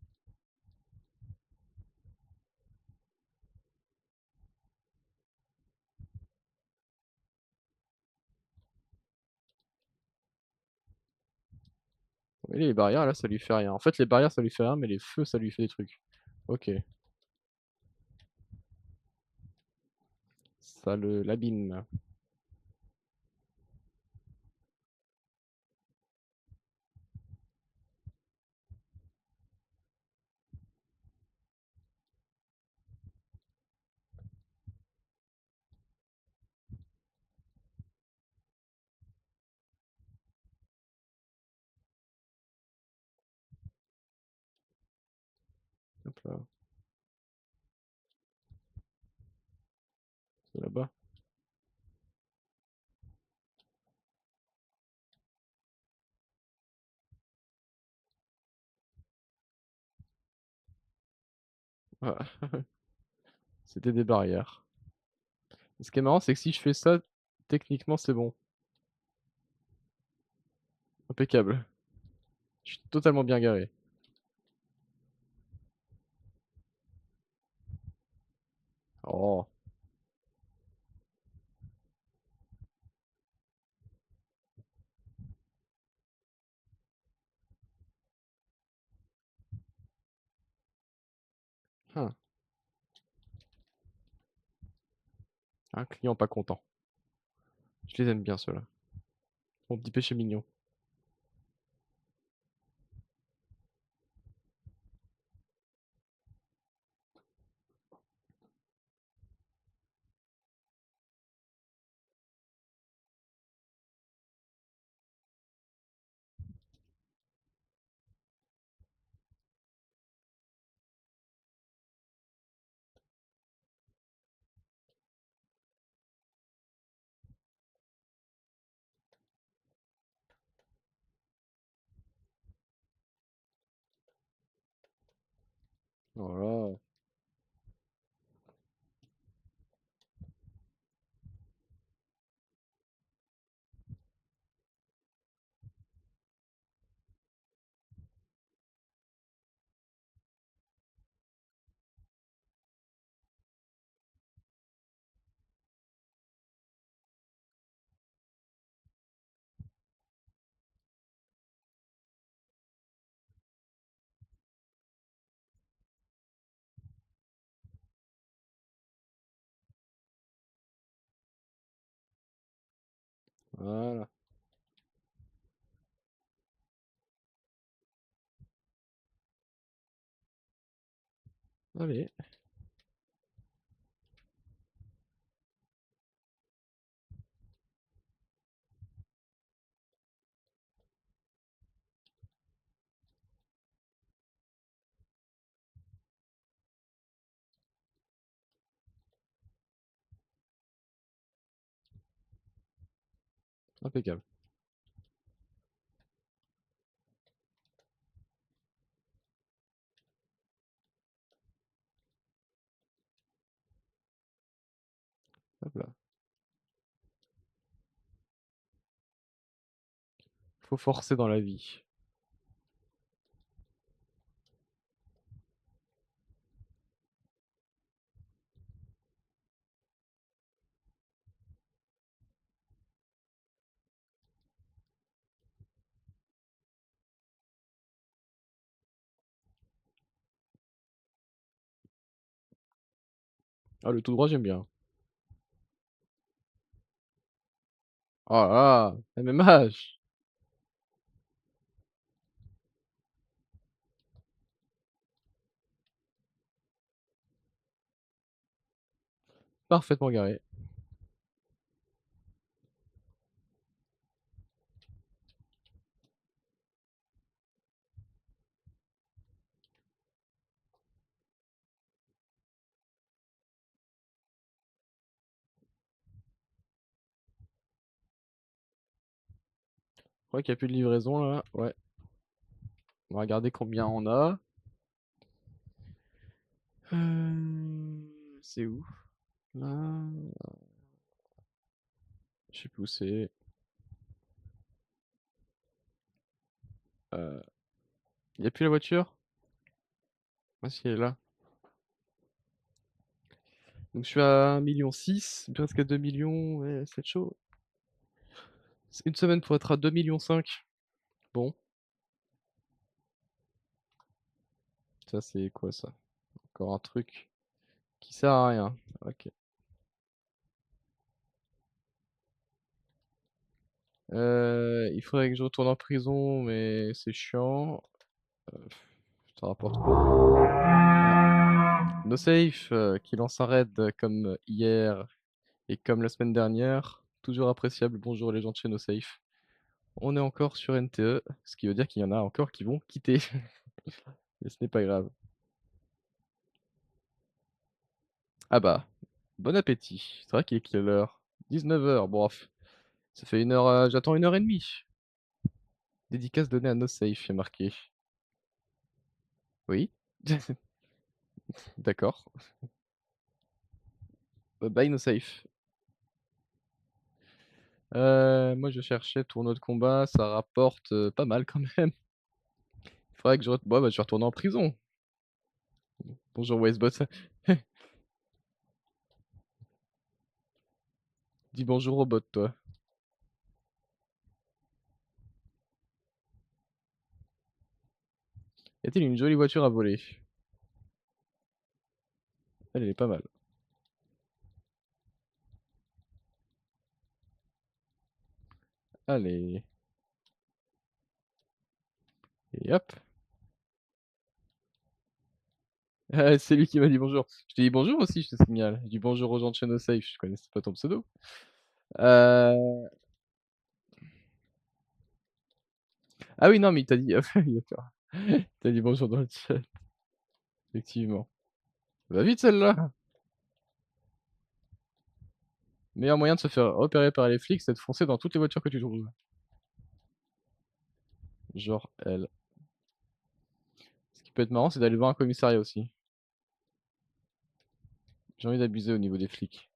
Et les barrières là, ça lui fait rien. En fait, les barrières, ça lui fait rien, mais les feux, ça lui fait des trucs. OK, ça le l'abîme. Hop là, c'est là-bas. Ah, c'était des barrières. Ce qui est marrant, c'est que si je fais ça, techniquement, c'est bon. Impeccable. Je suis totalement bien garé. Oh, hein, un client pas content. Je les aime bien ceux-là. Mon petit péché mignon. Voilà. Voilà. Allez, impeccable. Hop là. Faut forcer dans la vie. Ah, le tout droit, j'aime bien. Oh là là, la même âge. Parfaitement garé. Je crois qu'il y a plus de livraison là. Ouais. On va regarder combien on a. C'est où? Là. Je sais plus où c'est. Euh... Il y a plus la voiture? Ah si, elle est là. Donc je suis à 1,6 million, presque à 2 millions. Ouais, c'est chaud. C'est une semaine pour être à 2,5 millions. Bon, ça c'est quoi ça? Encore un truc qui sert à rien. Ok. Il faudrait que je retourne en prison, mais c'est chiant. Ça rapporte quoi? No Safe qui lance un raid comme hier et comme la semaine dernière. Toujours appréciable. Bonjour les gens de chez No Safe. On est encore sur NTE, ce qui veut dire qu'il y en a encore qui vont quitter. Mais ce n'est pas grave. Ah bah, bon appétit. C'est vrai qu'il est quelle heure? 19 h. Bon, ça fait une heure. J'attends 1 h 30. Dédicace donnée à No Safe, est marqué. Oui. D'accord. Bye No Safe. Moi je cherchais tournoi de combat, ça rapporte pas mal quand même. Faudrait que bon, bah, je vais retourner en prison. Bonjour Westbot. Dis bonjour au bot, toi. Y a-t-il une jolie voiture à voler? Elle est pas mal. Allez. Et hop. C'est lui qui m'a dit bonjour. Je t'ai dit bonjour aussi, je te signale. Je dis bonjour aux gens de chez No Safe, je connaissais pas ton pseudo. Euh... Ah oui, non, mais il t'a dit. Oui, d'accord. Il t'a dit bonjour dans le chat, effectivement. Va vite celle-là. Meilleur moyen de se faire repérer par les flics, c'est de foncer dans toutes les voitures que tu trouves. Genre elle. Ce qui peut être marrant, c'est d'aller voir un commissariat aussi. J'ai envie d'abuser au niveau des flics.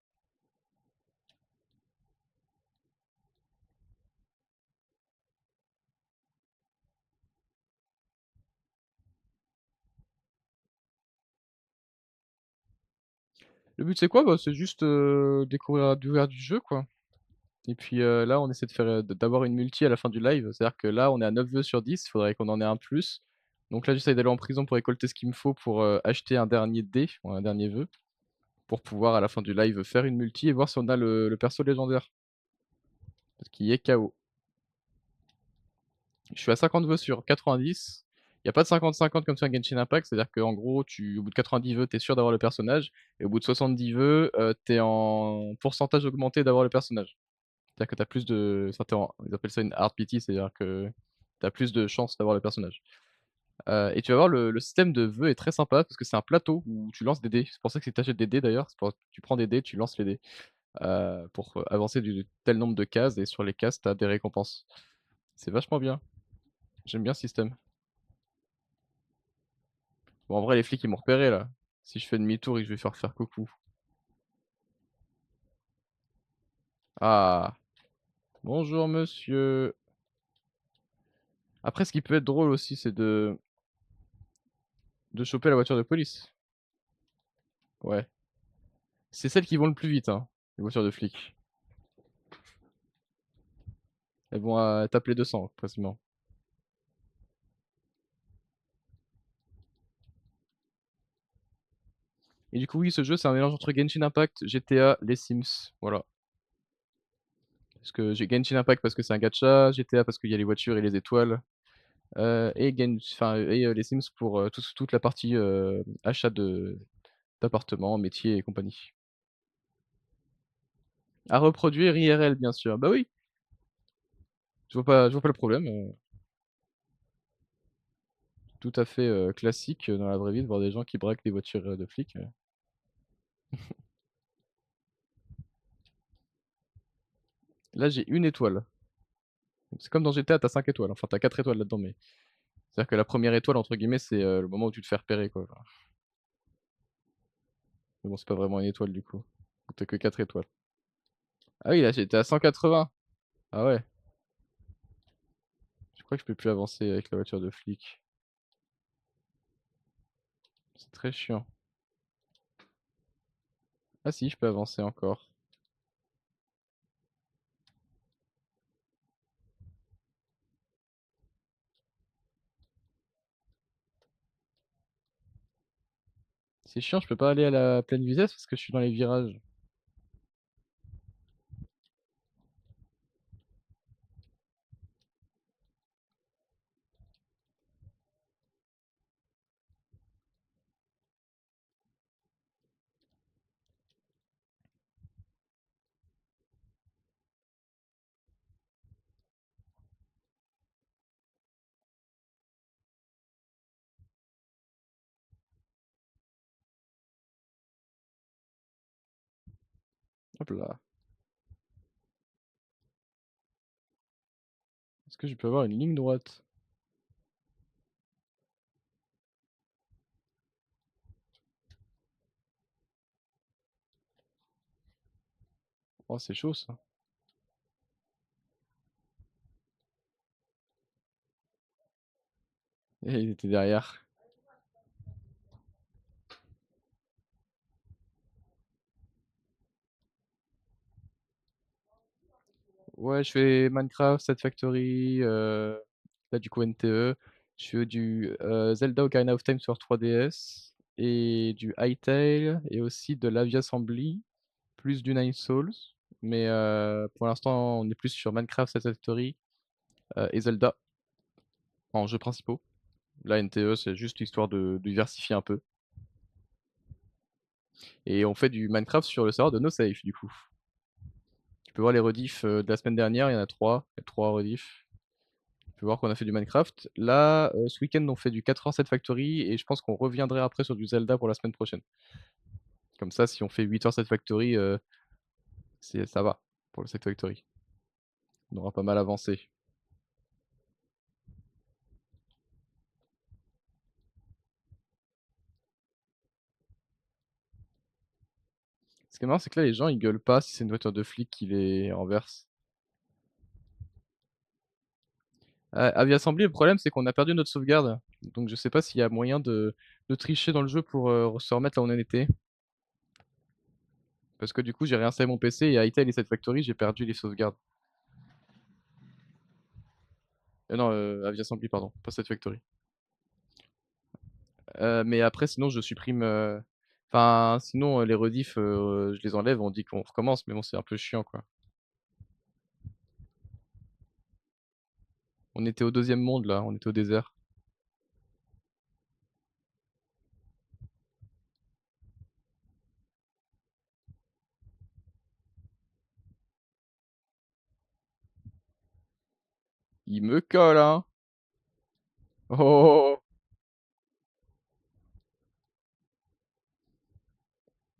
Le but c'est quoi? Bah, c'est juste découvrir du jeu quoi. Et puis là on essaie de faire d'avoir une multi à la fin du live. C'est-à-dire que là on est à 9 vœux sur 10, il faudrait qu'on en ait un plus. Donc là j'essaie d'aller en prison pour récolter ce qu'il me faut pour acheter un dernier dé, ou un dernier vœu, pour pouvoir à la fin du live faire une multi et voir si on a le perso légendaire. Ce qui est KO. Je suis à 50 vœux sur 90. Il y a pas de 50-50 comme sur Genshin Impact, c'est-à-dire qu'en gros, au bout de 90 vœux, tu es sûr d'avoir le personnage et au bout de 70 vœux, tu es en pourcentage augmenté d'avoir le personnage. C'est-à-dire que tu as plus de enfin, ils appellent ça une hard pity, c'est-à-dire que tu as plus de chances d'avoir le personnage. Et tu vas voir le système de vœux est très sympa parce que c'est un plateau où tu lances des dés. C'est pour ça que si tu achètes des dés d'ailleurs, tu prends des dés, tu lances les dés, pour, avancer du tel nombre de cases et sur les cases, tu as des récompenses. C'est vachement bien. J'aime bien ce système. Bon, en vrai, les flics, ils m'ont repéré là. Si je fais demi-tour et que je vais faire coucou. Ah, bonjour monsieur. Après, ce qui peut être drôle aussi, c'est de choper la voiture de police. Ouais. C'est celles qui vont le plus vite, hein, les voitures de flics. Elles vont taper les 200, quasiment. Et du coup, oui, ce jeu, c'est un mélange entre Genshin Impact, GTA, les Sims. Voilà. Parce que j'ai Genshin Impact parce que c'est un gacha, GTA parce qu'il y a les voitures et les étoiles, les Sims pour toute la partie achat d'appartements, métiers et compagnie. À reproduire IRL, bien sûr. Bah oui, je vois pas le problème. Tout à fait classique dans la vraie vie de voir des gens qui braquent des voitures de flics. Là, j'ai une étoile. C'est comme dans GTA, t'as 5 étoiles. Enfin, t'as 4 étoiles là-dedans, mais c'est-à-dire que la première étoile, entre guillemets, c'est le moment où tu te fais repérer, quoi. Enfin, mais bon, c'est pas vraiment une étoile du coup. Donc, t'as que 4 étoiles. Ah oui, là, j'étais à 180. Ah ouais, je crois que je peux plus avancer avec la voiture de flic. C'est très chiant. Ah si, je peux avancer encore. C'est chiant, je peux pas aller à la pleine vitesse parce que je suis dans les virages. Hop là. Est-ce que je peux avoir une ligne droite? Oh, c'est chaud ça. Et il était derrière. Ouais, je fais Minecraft, Set Factory, là du coup NTE. Je fais du Zelda Ocarina of Time sur 3DS et du Hytale et aussi de l'Avia Assembly, plus du Nine Souls. Mais pour l'instant, on est plus sur Minecraft, Set Factory et Zelda en jeux principaux. Là, NTE, c'est juste histoire de diversifier un peu. Et on fait du Minecraft sur le serveur de NoSafe du coup. Tu peux voir les rediffs de la semaine dernière, il y en a 3, il y a 3 rediffs. Tu peux voir qu'on a fait du Minecraft. Là, ce week-end, on fait du 4 heures Set Factory et je pense qu'on reviendrait après sur du Zelda pour la semaine prochaine. Comme ça, si on fait 8 heures Set Factory, ça va pour le Set Factory. On aura pas mal avancé. Ce qui est marrant, c'est que là, les gens, ils gueulent pas si c'est une voiture de flic qui les renverse. Avia Assembly, le problème, c'est qu'on a perdu notre sauvegarde. Donc, je sais pas s'il y a moyen de tricher dans le jeu pour se remettre là où on en était. Parce que du coup, j'ai réinstallé mon PC et à Hytale et Set Factory, j'ai perdu les sauvegardes. Non, Avia Assembly, pardon, pas Set Factory. Mais après, sinon, je supprime. Enfin, sinon, les rediffs, je les enlève, on dit qu'on recommence, mais bon, c'est un peu chiant, quoi. On était au deuxième monde là, on était au désert. Il me colle, hein. Oh, oh, oh.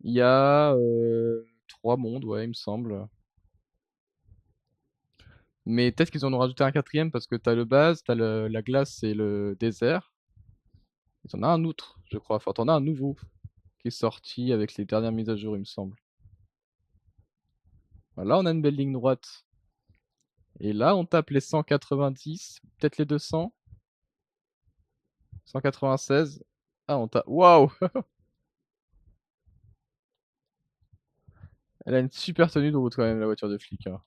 Il y a 3 mondes, ouais, il me semble. Mais peut-être qu'ils en ont rajouté un quatrième parce que t'as le base, t'as la glace et le désert. Et t'en as un autre, je crois. Enfin, t'en as un nouveau qui est sorti avec les dernières mises à jour, il me semble. Bah, là, on a une belle ligne droite. Et là, on tape les 190, peut-être les 200, 196. Ah, on tape. Waouh! Elle a une super tenue de route quand même, la voiture de flic, hein.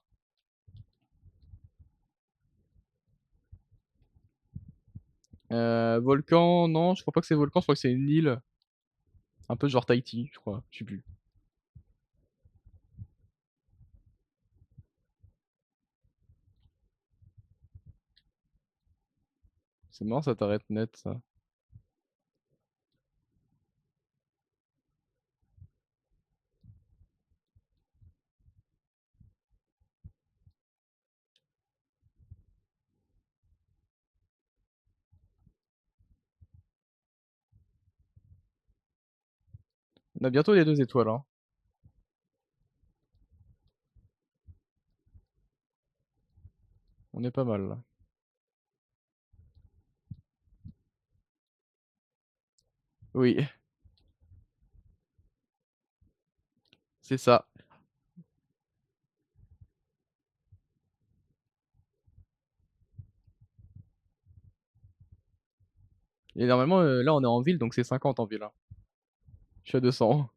Volcan, non, je crois pas que c'est volcan, je crois que c'est une île. Un peu genre Tahiti, je crois. Je sais plus. C'est marrant, ça t'arrête net, ça. On a bientôt les 2 étoiles, hein. On est pas mal, là. Oui, c'est ça. Et normalement, là, on est en ville, donc c'est 50 en ville, hein. Je suis à 200.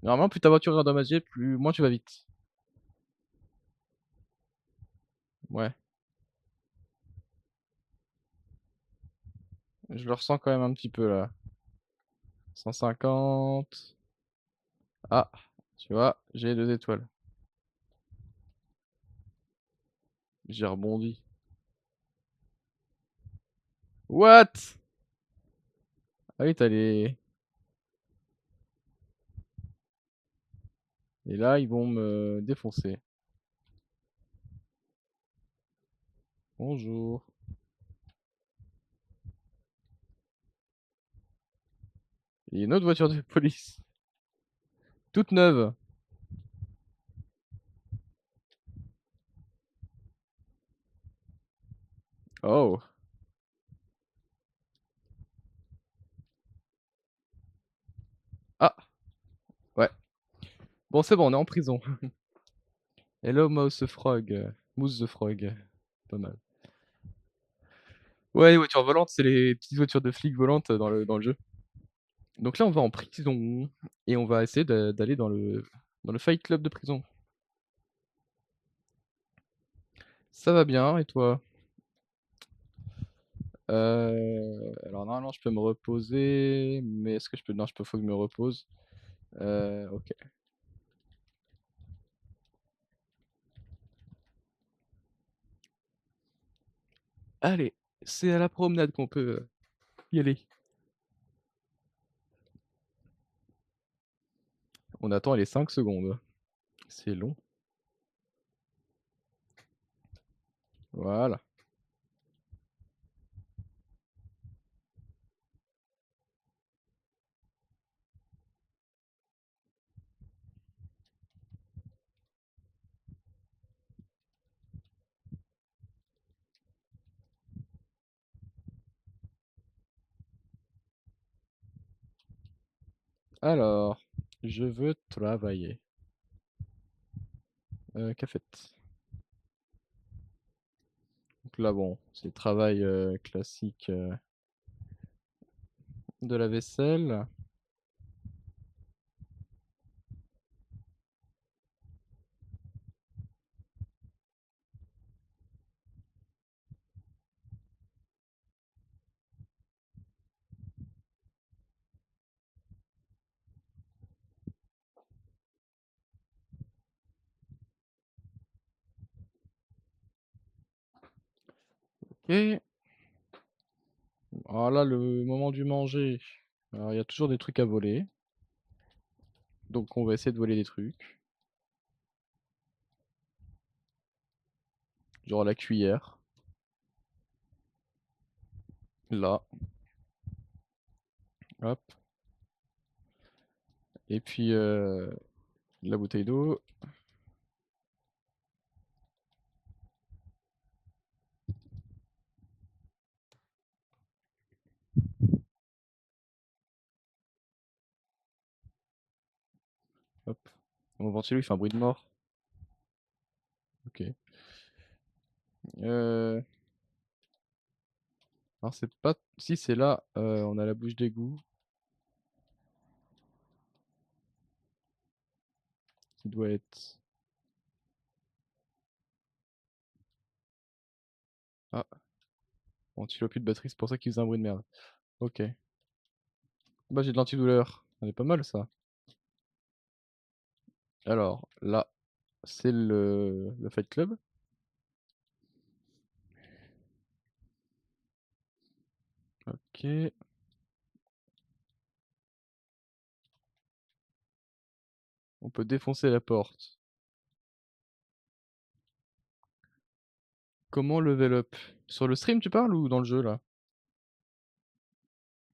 Normalement, plus ta voiture est endommagée, plus moins tu vas vite. Ouais, je le ressens quand même un petit peu, là. 150. Ah, tu vois, j'ai 2 étoiles. J'ai rebondi. What? Ah oui, t'as les... Et là, ils vont me défoncer. Bonjour. Il y a une autre voiture de police. Toute neuve. Oh. Ah, ouais. Bon, c'est bon, on est en prison. Hello, Mouse the Frog. Moose the Frog. Pas mal. Ouais, les voitures volantes, c'est les petites voitures de flics volantes dans le jeu. Donc là, on va en prison. Et on va essayer d'aller dans le Fight Club de prison. Ça va bien, et toi? Alors normalement, je peux me reposer. Mais est-ce que je peux... Non, faut que je me repose. Ok. Allez, c'est à la promenade qu'on peut y aller. On attend les 5 secondes. C'est long. Voilà. Alors, je veux travailler. Cafette. Donc là, bon, c'est le travail classique de la vaisselle. OK. Alors là, le moment du manger. Alors il y a toujours des trucs à voler, donc on va essayer de voler des trucs. Genre la cuillère, là, hop, et puis, la bouteille d'eau, hop. Mon ventilo, il fait un bruit de mort. OK. Heu, alors c'est pas si c'est là, on a la bouche d'égout qui doit être ah, ventilo plus de batterie, c'est pour ça qu'il faisait un bruit de merde. OK. Bah, j'ai de l'antidouleur. Elle est pas mal ça. Alors là, c'est le Fight Club. OK. On peut défoncer la porte. Comment level up? Sur le stream tu parles ou dans le jeu là?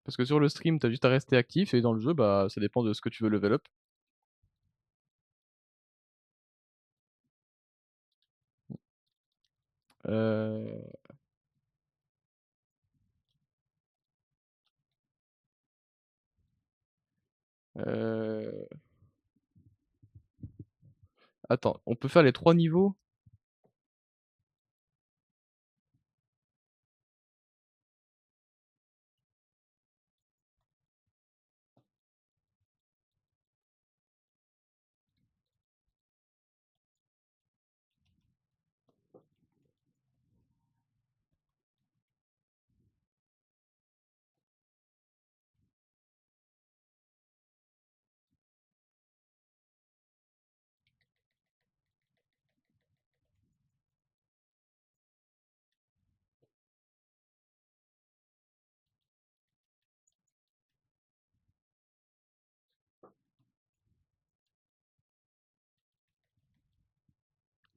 Parce que sur le stream, tu as juste à rester actif et dans le jeu, bah, ça dépend de ce que tu veux level up. Heu, heu, attends, on peut faire les 3 niveaux?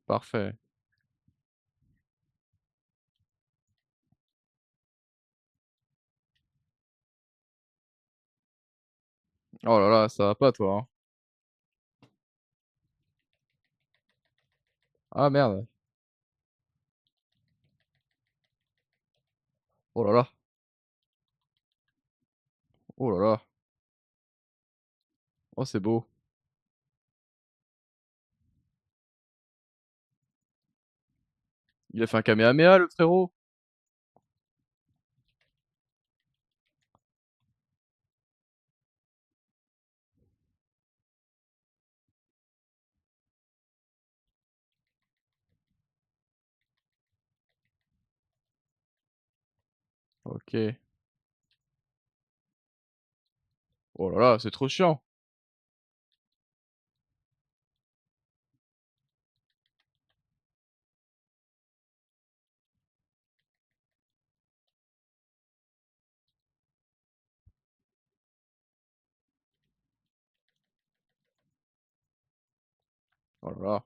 Parfait. Oh là là, ça va pas toi, hein. Ah merde. Oh là là. Oh là là. Oh c'est beau. Il a fait un kamehameha le frérot. OK. Oh là là, c'est trop chiant. Oh là là.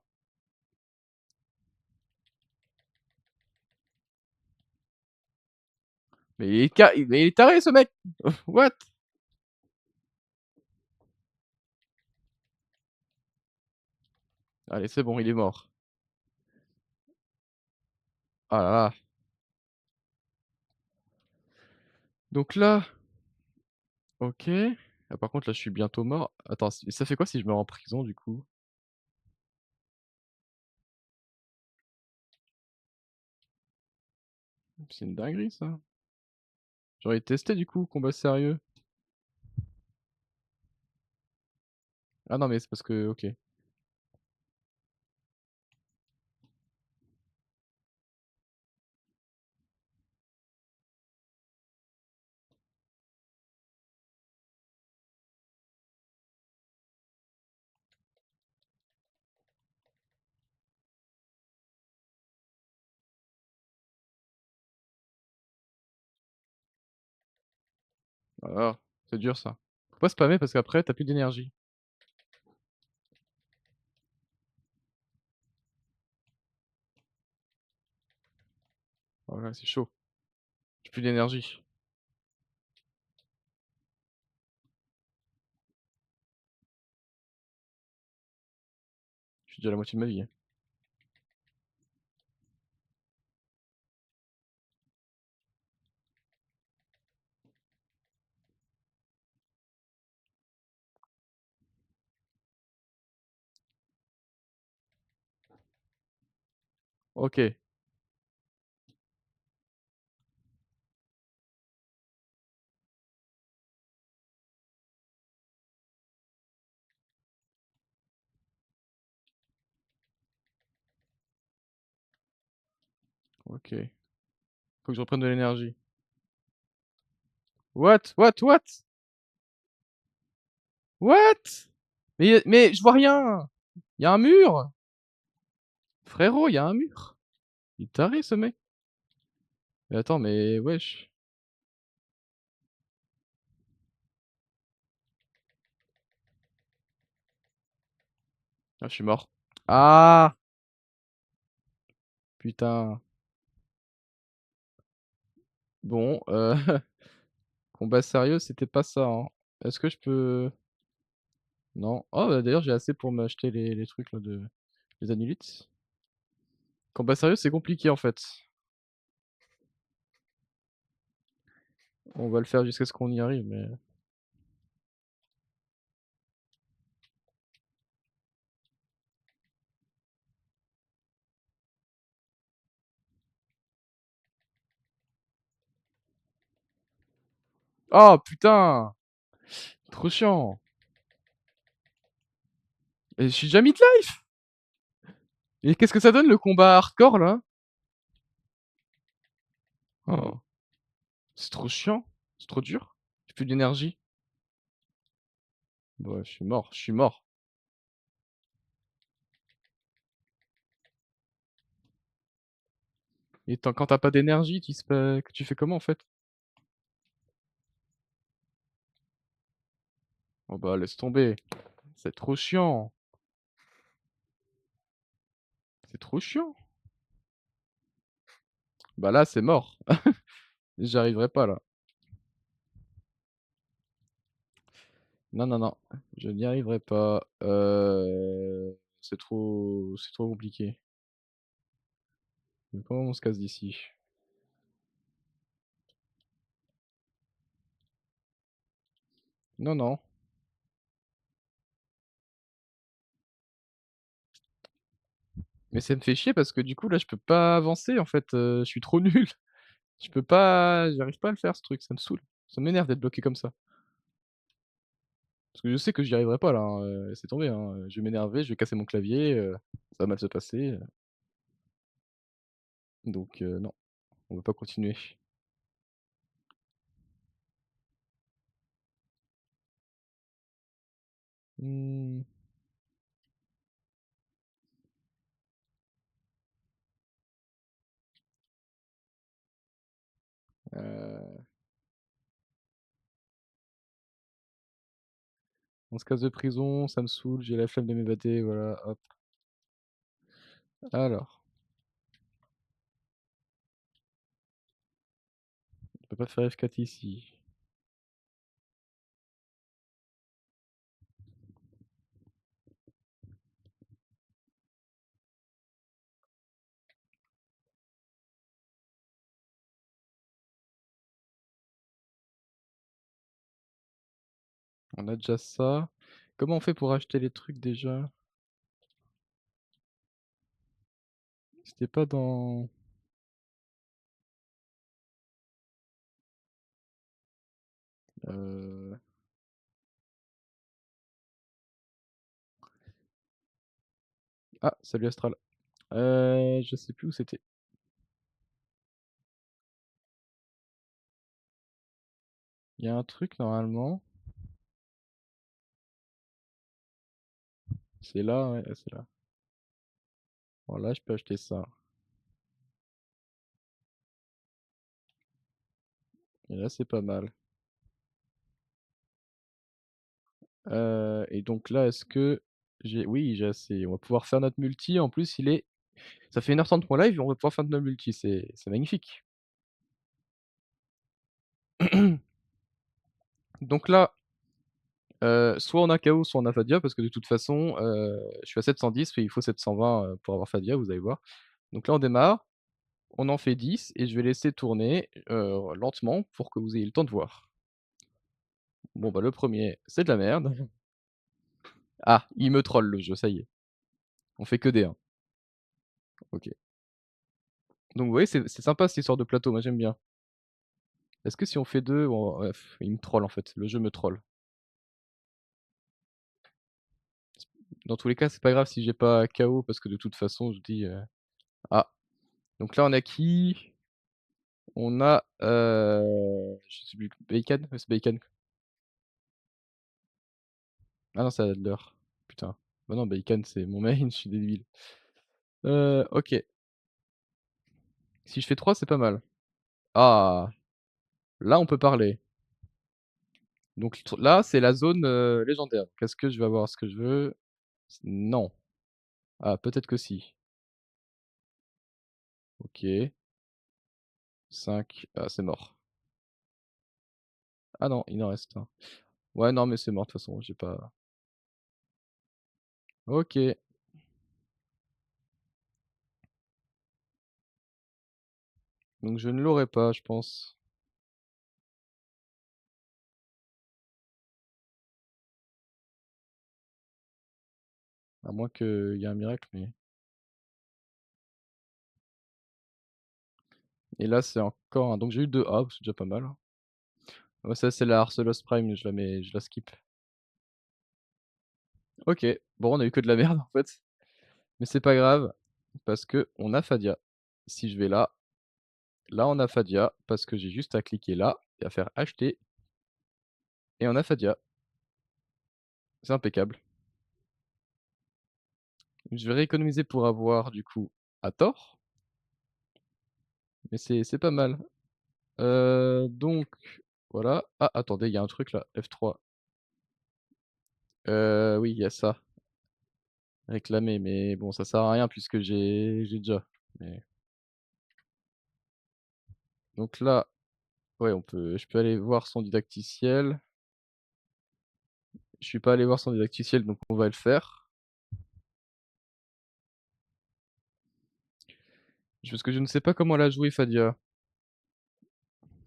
Mais il est taré ce mec! What? Allez, c'est bon, il est mort. Ah là là. Donc là OK. Ah par contre là, je suis bientôt mort. Attends, ça fait quoi si je meurs en prison du coup? C'est une dinguerie ça. J'aurais testé du coup, combat sérieux. Ah non mais c'est parce que OK. Ah, c'est dur ça. Faut pas spammer parce qu'après tu as plus d'énergie. Voilà, c'est chaud. J'ai plus d'énergie. Je suis déjà à la moitié de ma vie, hein. OK, OK. Faut que je reprenne de l'énergie. What? What? What? What? Mais je vois rien! Il y a un mur! Frérot, il y a un mur! Il est taré ce mec! Mais attends, mais wesh! Ah, je suis mort. Ah! Putain. Bon, combat sérieux, c'était pas ça, hein. Est-ce que je peux non. Oh, bah, d'ailleurs, j'ai assez pour m'acheter les trucs là de les amulettes. Combat sérieux, c'est compliqué en fait. On va le faire jusqu'à ce qu'on y arrive, mais oh putain! Trop chiant! Et je suis déjà mid-life! Et qu'est-ce que ça donne le combat hardcore là? Oh, c'est trop chiant, c'est trop dur. J'ai plus d'énergie. Bah, je suis mort, je suis mort. Et quand tu pas d'énergie, tu fais comment en fait? Oh bah, laisse tomber, c'est trop chiant, c'est trop chiant. Bah là, c'est mort. J'y arriverai pas là. Non, non, non, je n'y arriverai pas. C'est trop compliqué. Mais comment on se casse d'ici? Non, non. Mais ça me fait chier parce que du coup là, je peux pas avancer en fait, je suis trop nul. Je peux pas j'arrive pas à le faire ce truc, ça me saoule. Ça m'énerve d'être bloqué comme ça. Parce que je sais que j'y arriverai pas là, hein, laissez tomber, hein, je vais m'énerver, je vais casser mon clavier, ça va mal se passer, donc non, on va pas continuer. Mmh, heu, on se casse de prison, ça me saoule, j'ai la flemme de m'évader, voilà, hop. Alors, on peut pas faire F4 ici. On a déjà ça. Comment on fait pour acheter les trucs déjà? C'était pas dans heu, ah, salut Astral. Je sais plus où c'était. Il y a un truc normalement, c'est là, ouais, c'est là. Voilà, je peux acheter ça. Et là, c'est pas mal. Et donc là, est-ce que j'ai assez. On va pouvoir faire notre multi. En plus, ça fait 1h30 mon live et on va pouvoir faire notre multi. C'est magnifique. Donc là, soit on a KO, soit on a Fadia parce que de toute façon, je suis à 710 et il faut 720, pour avoir Fadia, vous allez voir. Donc là, on démarre, on en fait 10 et je vais laisser tourner, lentement pour que vous ayez le temps de voir. Bon, bah, le premier, c'est de la merde. Ah, il me troll le jeu, ça y est. On fait que des 1. OK. Donc vous voyez, c'est sympa cette histoire de plateau, moi j'aime bien. Est-ce que si on fait 2, bon, il me troll en fait, le jeu me troll. Dans tous les cas, c'est pas grave si j'ai pas KO parce que de toute façon, je dis, ah, donc là on a qui? On a, je sais plus, Bacon? Ouais, c'est Bacon. Ah non, c'est Adler. Putain. Bah non, Bacon, c'est mon main, je suis débile. OK. Si je fais 3, c'est pas mal. Ah! Là, on peut parler. Donc là, c'est la zone, légendaire. Qu'est-ce que je vais avoir ce que je veux? Non. Ah, peut-être que si. OK. 5. Ah, c'est mort. Ah non, il en reste un. Ouais, non, mais c'est mort de toute façon, j'ai pas. OK. Donc je ne l'aurai pas, je pense. À moins qu'il y ait un miracle, mais et là, c'est encore un donc j'ai eu 2 A, c'est déjà pas mal, hein. Ouais, ça, c'est la Arcelos Prime, je la skip. OK. Bon, on a eu que de la merde, en fait, mais c'est pas grave parce qu'on a Fadia. Si je vais là, là, on a Fadia parce que j'ai juste à cliquer là et à faire acheter et on a Fadia. C'est impeccable. Je vais rééconomiser pour avoir, du coup, Hathor, mais c'est pas mal. Donc voilà. Ah, attendez, il y a un truc là, F3. Oui, il y a ça, réclamer, mais bon, ça sert à rien puisque j'ai déjà. Mais donc là, ouais, je peux aller voir son didacticiel. Je suis pas allé voir son didacticiel, donc on va le faire. Parce que je ne sais pas comment la jouer, Fadia.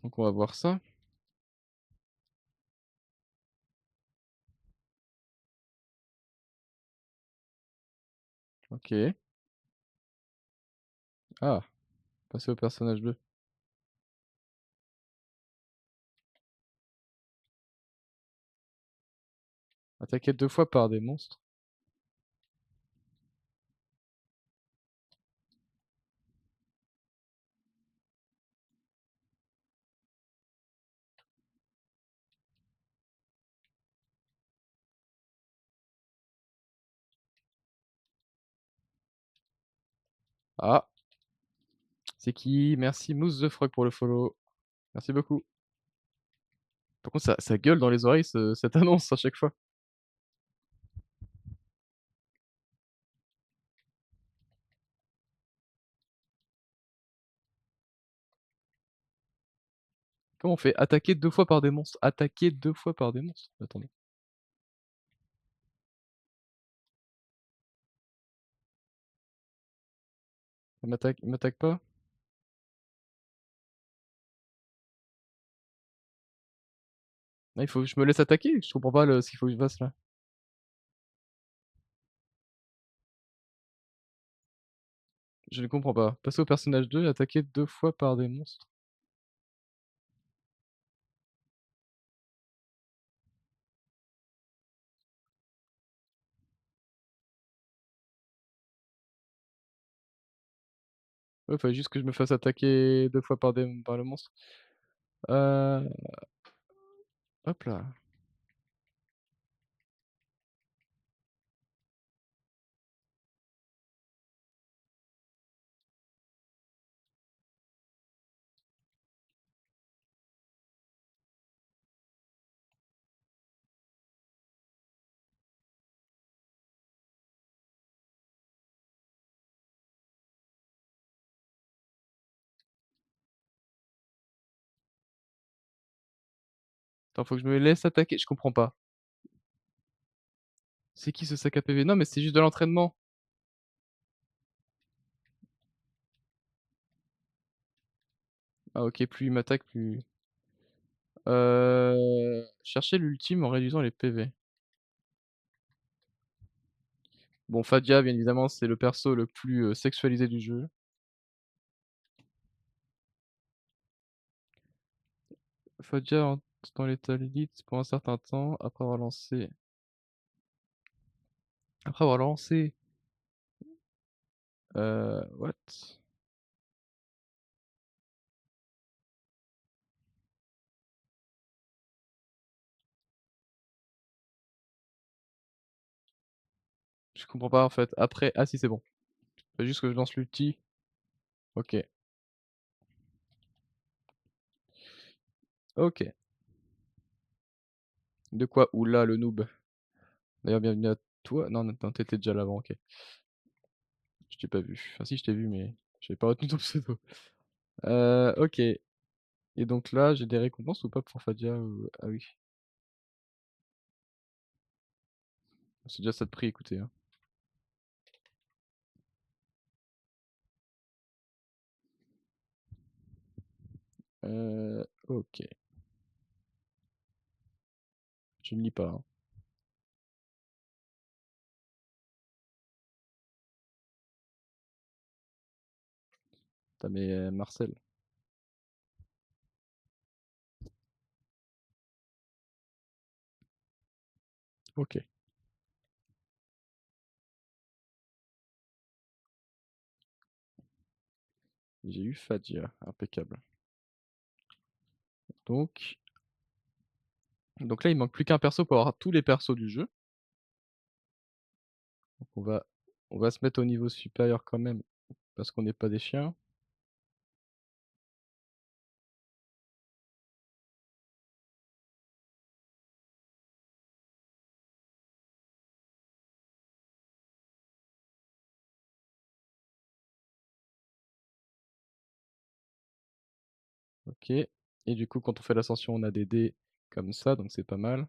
Donc on va voir ça. OK. Ah, passer au personnage 2. Attaquer 2 fois par des monstres. Ah, c'est qui? Merci Mousse the Frog pour le follow. Merci beaucoup. Par contre, ça gueule dans les oreilles cette annonce à chaque fois. Comment on fait? Attaquer 2 fois par des monstres. Attaquer 2 fois par des monstres? Attendez. Il m'attaque pas? Ah, il faut que je me laisse attaquer? Je comprends pas ce qu'il faut que je fasse là. Je ne comprends pas. Passer au personnage 2 et attaquer 2 fois par des monstres. Ouais, fallait juste que je me fasse attaquer 2 fois par le monstre. Heu, hop là. Attends, faut que je me laisse attaquer, je comprends pas. C'est qui ce sac à PV? Non, mais c'est juste de l'entraînement. Ah OK, plus il m'attaque, plus chercher l'ultime en réduisant les PV. Bon, Fadia, bien évidemment, c'est le perso le plus, sexualisé du jeu. Fadia entre dans l'état limite pour un certain temps après avoir lancé, what? Je comprends pas, en fait. Après ah si, c'est bon. Faut juste que je lance l'ulti. OK. OK. De quoi? Ouh là, le noob. D'ailleurs, bienvenue à toi. Non, non, non, tu déjà là avant, OK. Je t'ai pas vu. Enfin si, je t'ai vu, mais j'avais pas retenu ton pseudo. OK, et donc là, j'ai des récompenses ou pas pour Fadia ou ah oui, c'est déjà ça de prix, écoutez, hein. OK, je ne lis pas, hein. Tu mais Marcel, OK. J'ai eu Fadia, impeccable. Donc donc là, il manque plus qu'un perso pour avoir tous les persos du jeu. Donc on va se mettre au niveau supérieur quand même, parce qu'on n'est pas des chiens. OK, et du coup, quand on fait l'ascension, on a des dés comme ça, donc c'est pas mal.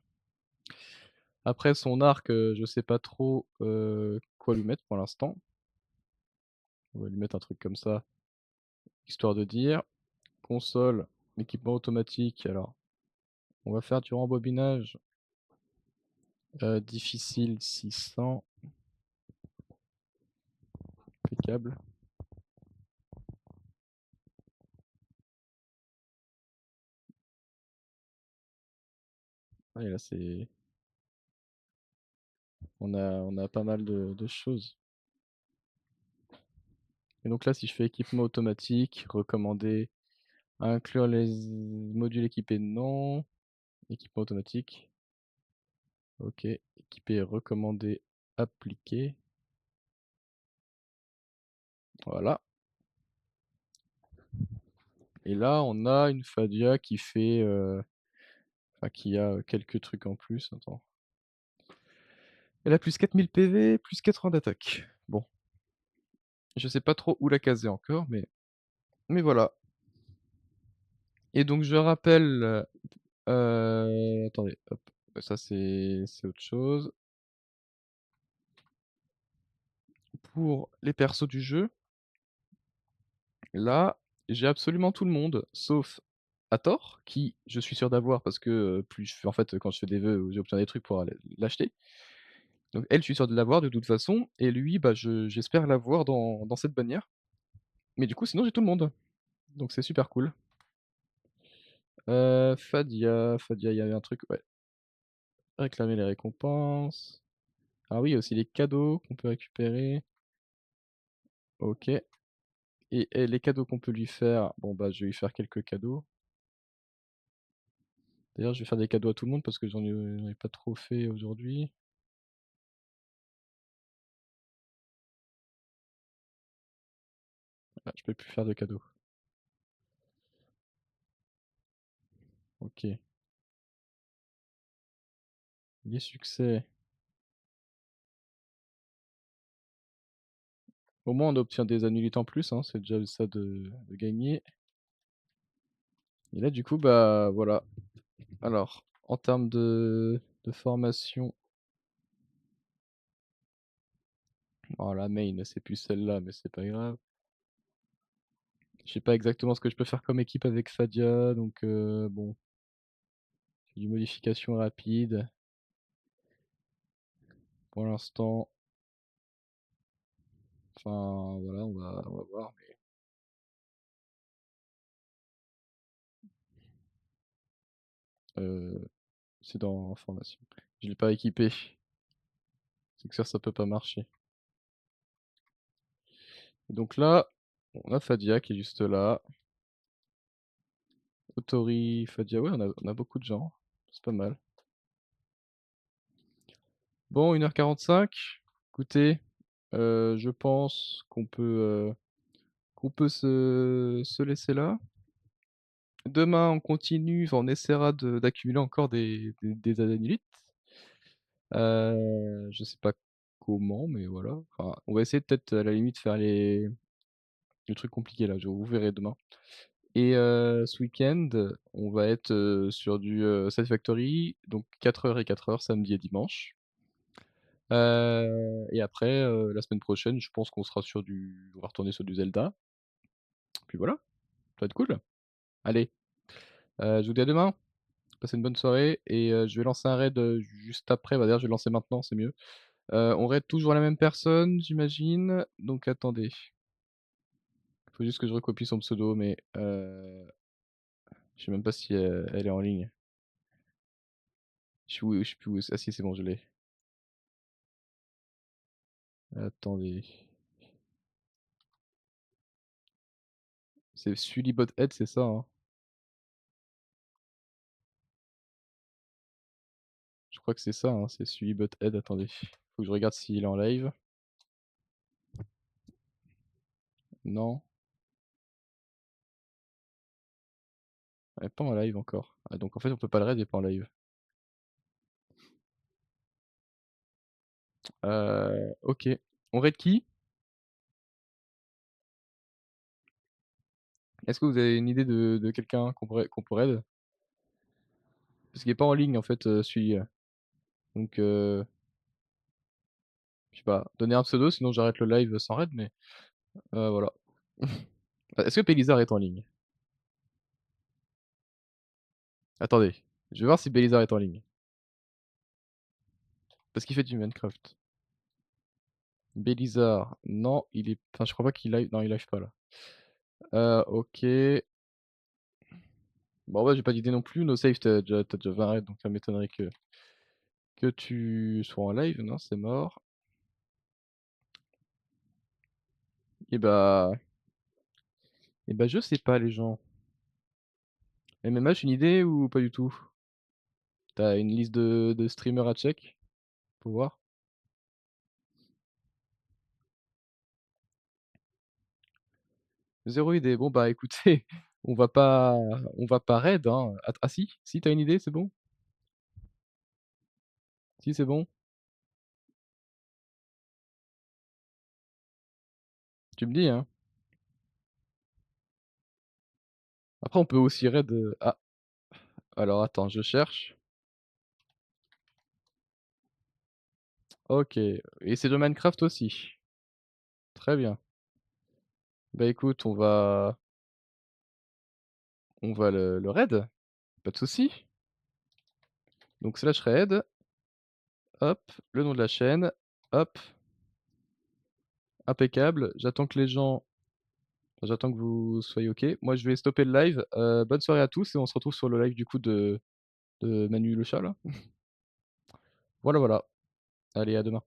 Après son arc, je sais pas trop, quoi lui mettre pour l'instant. On va lui mettre un truc comme ça, histoire de dire. Console, équipement automatique, alors on va faire du rembobinage, difficile 600, impeccable. Ouais, là c'est on a pas mal de choses, et donc là, si je fais équipement automatique, recommander, inclure les modules équipés, non. Équipement automatique, OK. Équiper, recommander, appliquer, voilà, et là, on a une Fadia qui fait, enfin qui a, quelques trucs en plus. Attends. Elle a plus 4000 PV, plus 80 d'attaque. Bon, je sais pas trop où la caser encore, mais voilà, et donc je rappelle, attendez, hop, ça c'est autre chose. Pour les persos du jeu, là, j'ai absolument tout le monde, sauf Hathor, qui je suis sûr d'avoir parce que, plus je fais en fait, quand je fais des vœux, j'obtiens des trucs pour aller l'acheter. Donc elle, je suis sûr de l'avoir de toute façon, et lui, bah, j'espère l'avoir dans cette bannière. Mais du coup, sinon j'ai tout le monde, donc c'est super cool. Fadia, il y avait un truc, ouais, réclamer les récompenses. Ah oui, il y a aussi les cadeaux qu'on peut récupérer. OK, et les cadeaux qu'on peut lui faire, bon, bah, je vais lui faire quelques cadeaux. D'ailleurs, je vais faire des cadeaux à tout le monde parce que j'en ai pas trop fait aujourd'hui. Ah, je peux plus faire de cadeaux. OK. Les succès. Au moins, on obtient des annulites en plus, hein, c'est déjà ça de gagner. Et là, du coup, bah, voilà. Alors, en termes de formation. Oh la main, c'est plus celle-là, mais c'est pas grave. Je sais pas exactement ce que je peux faire comme équipe avec Fadia, donc bon, c'est du modification rapide. Pour l'instant, enfin voilà, on va voir, mais c'est dans formation. Je l'ai pas équipé, c'est que ça peut pas marcher. Et donc là, on a Fadia qui est juste là. Autori, Fadia, ouais, on a beaucoup de gens, c'est pas mal. Bon, 1h45. Écoutez, je pense qu'on peut se laisser là. Demain, on continue, enfin, on essaiera d'accumuler encore des analytes. Je sais pas comment, mais voilà. Enfin, on va essayer peut-être à la limite faire les trucs compliqués là, vous verrez demain. Et ce week-end, on va être, sur du, Satisfactory, donc 4 heures et 4 heures samedi et dimanche. Et après, la semaine prochaine, je pense qu'on sera sur on va retourner sur du Zelda. Puis voilà, ça va être cool. Allez, je vous dis à demain. Passez une bonne soirée et je vais lancer un raid, juste après. Bah, d'ailleurs, je vais le lancer maintenant, c'est mieux. On raid toujours la même personne, j'imagine. Donc attendez, faut juste que je recopie son pseudo, mais je sais même pas si elle est en ligne. Je sais plus où ah si, c'est bon, je l'ai. Attendez. C'est Sullybothead, c'est ça, hein? Je crois que c'est ça, hein, c'est Sullybothead. Attendez, faut que je regarde s'il est en live. Non, elle est pas en live encore. Ah donc en fait on peut pas le raid, il est pas en live. OK. On raid qui? Est-ce que vous avez une idée de quelqu'un qu'on pourrait raid? Parce qu'il est pas en ligne en fait, Sully, donc je sais pas, donnez un pseudo sinon j'arrête le live sans raid, mais voilà. Est-ce que Bélizard est en ligne? Attendez, je vais voir si Bélizard est en ligne. Parce qu'il fait du Minecraft. Bélizard, non, il est enfin je crois pas qu'il live non, il live pas là. OK. Bon ouais, j'ai pas d'idée non plus. NoSafe, tu as déjà 20 raids, donc ça m'étonnerait que tu sois en live. Non, c'est mort. Et bah je sais pas les gens. MMH, une idée ou pas du tout? T'as une liste de streamers à check? Pour voir? Zéro idée. Bon bah écoutez, on va pas on va pas raid, hein. Ah si? Si, tu une idée, c'est bon? Si, c'est bon? Tu me dis, hein? Après on peut aussi raid, ah, alors attends, je cherche. OK et c'est de Minecraft aussi? Très bien. Bah écoute, on va le raid, pas de souci. Donc slash raid, hop, le nom de la chaîne, hop, impeccable. J'attends que vous soyez OK. Moi, je vais stopper le live. Bonne soirée à tous et on se retrouve sur le live du coup de Manu le chat là. Voilà, voilà. Allez, à demain.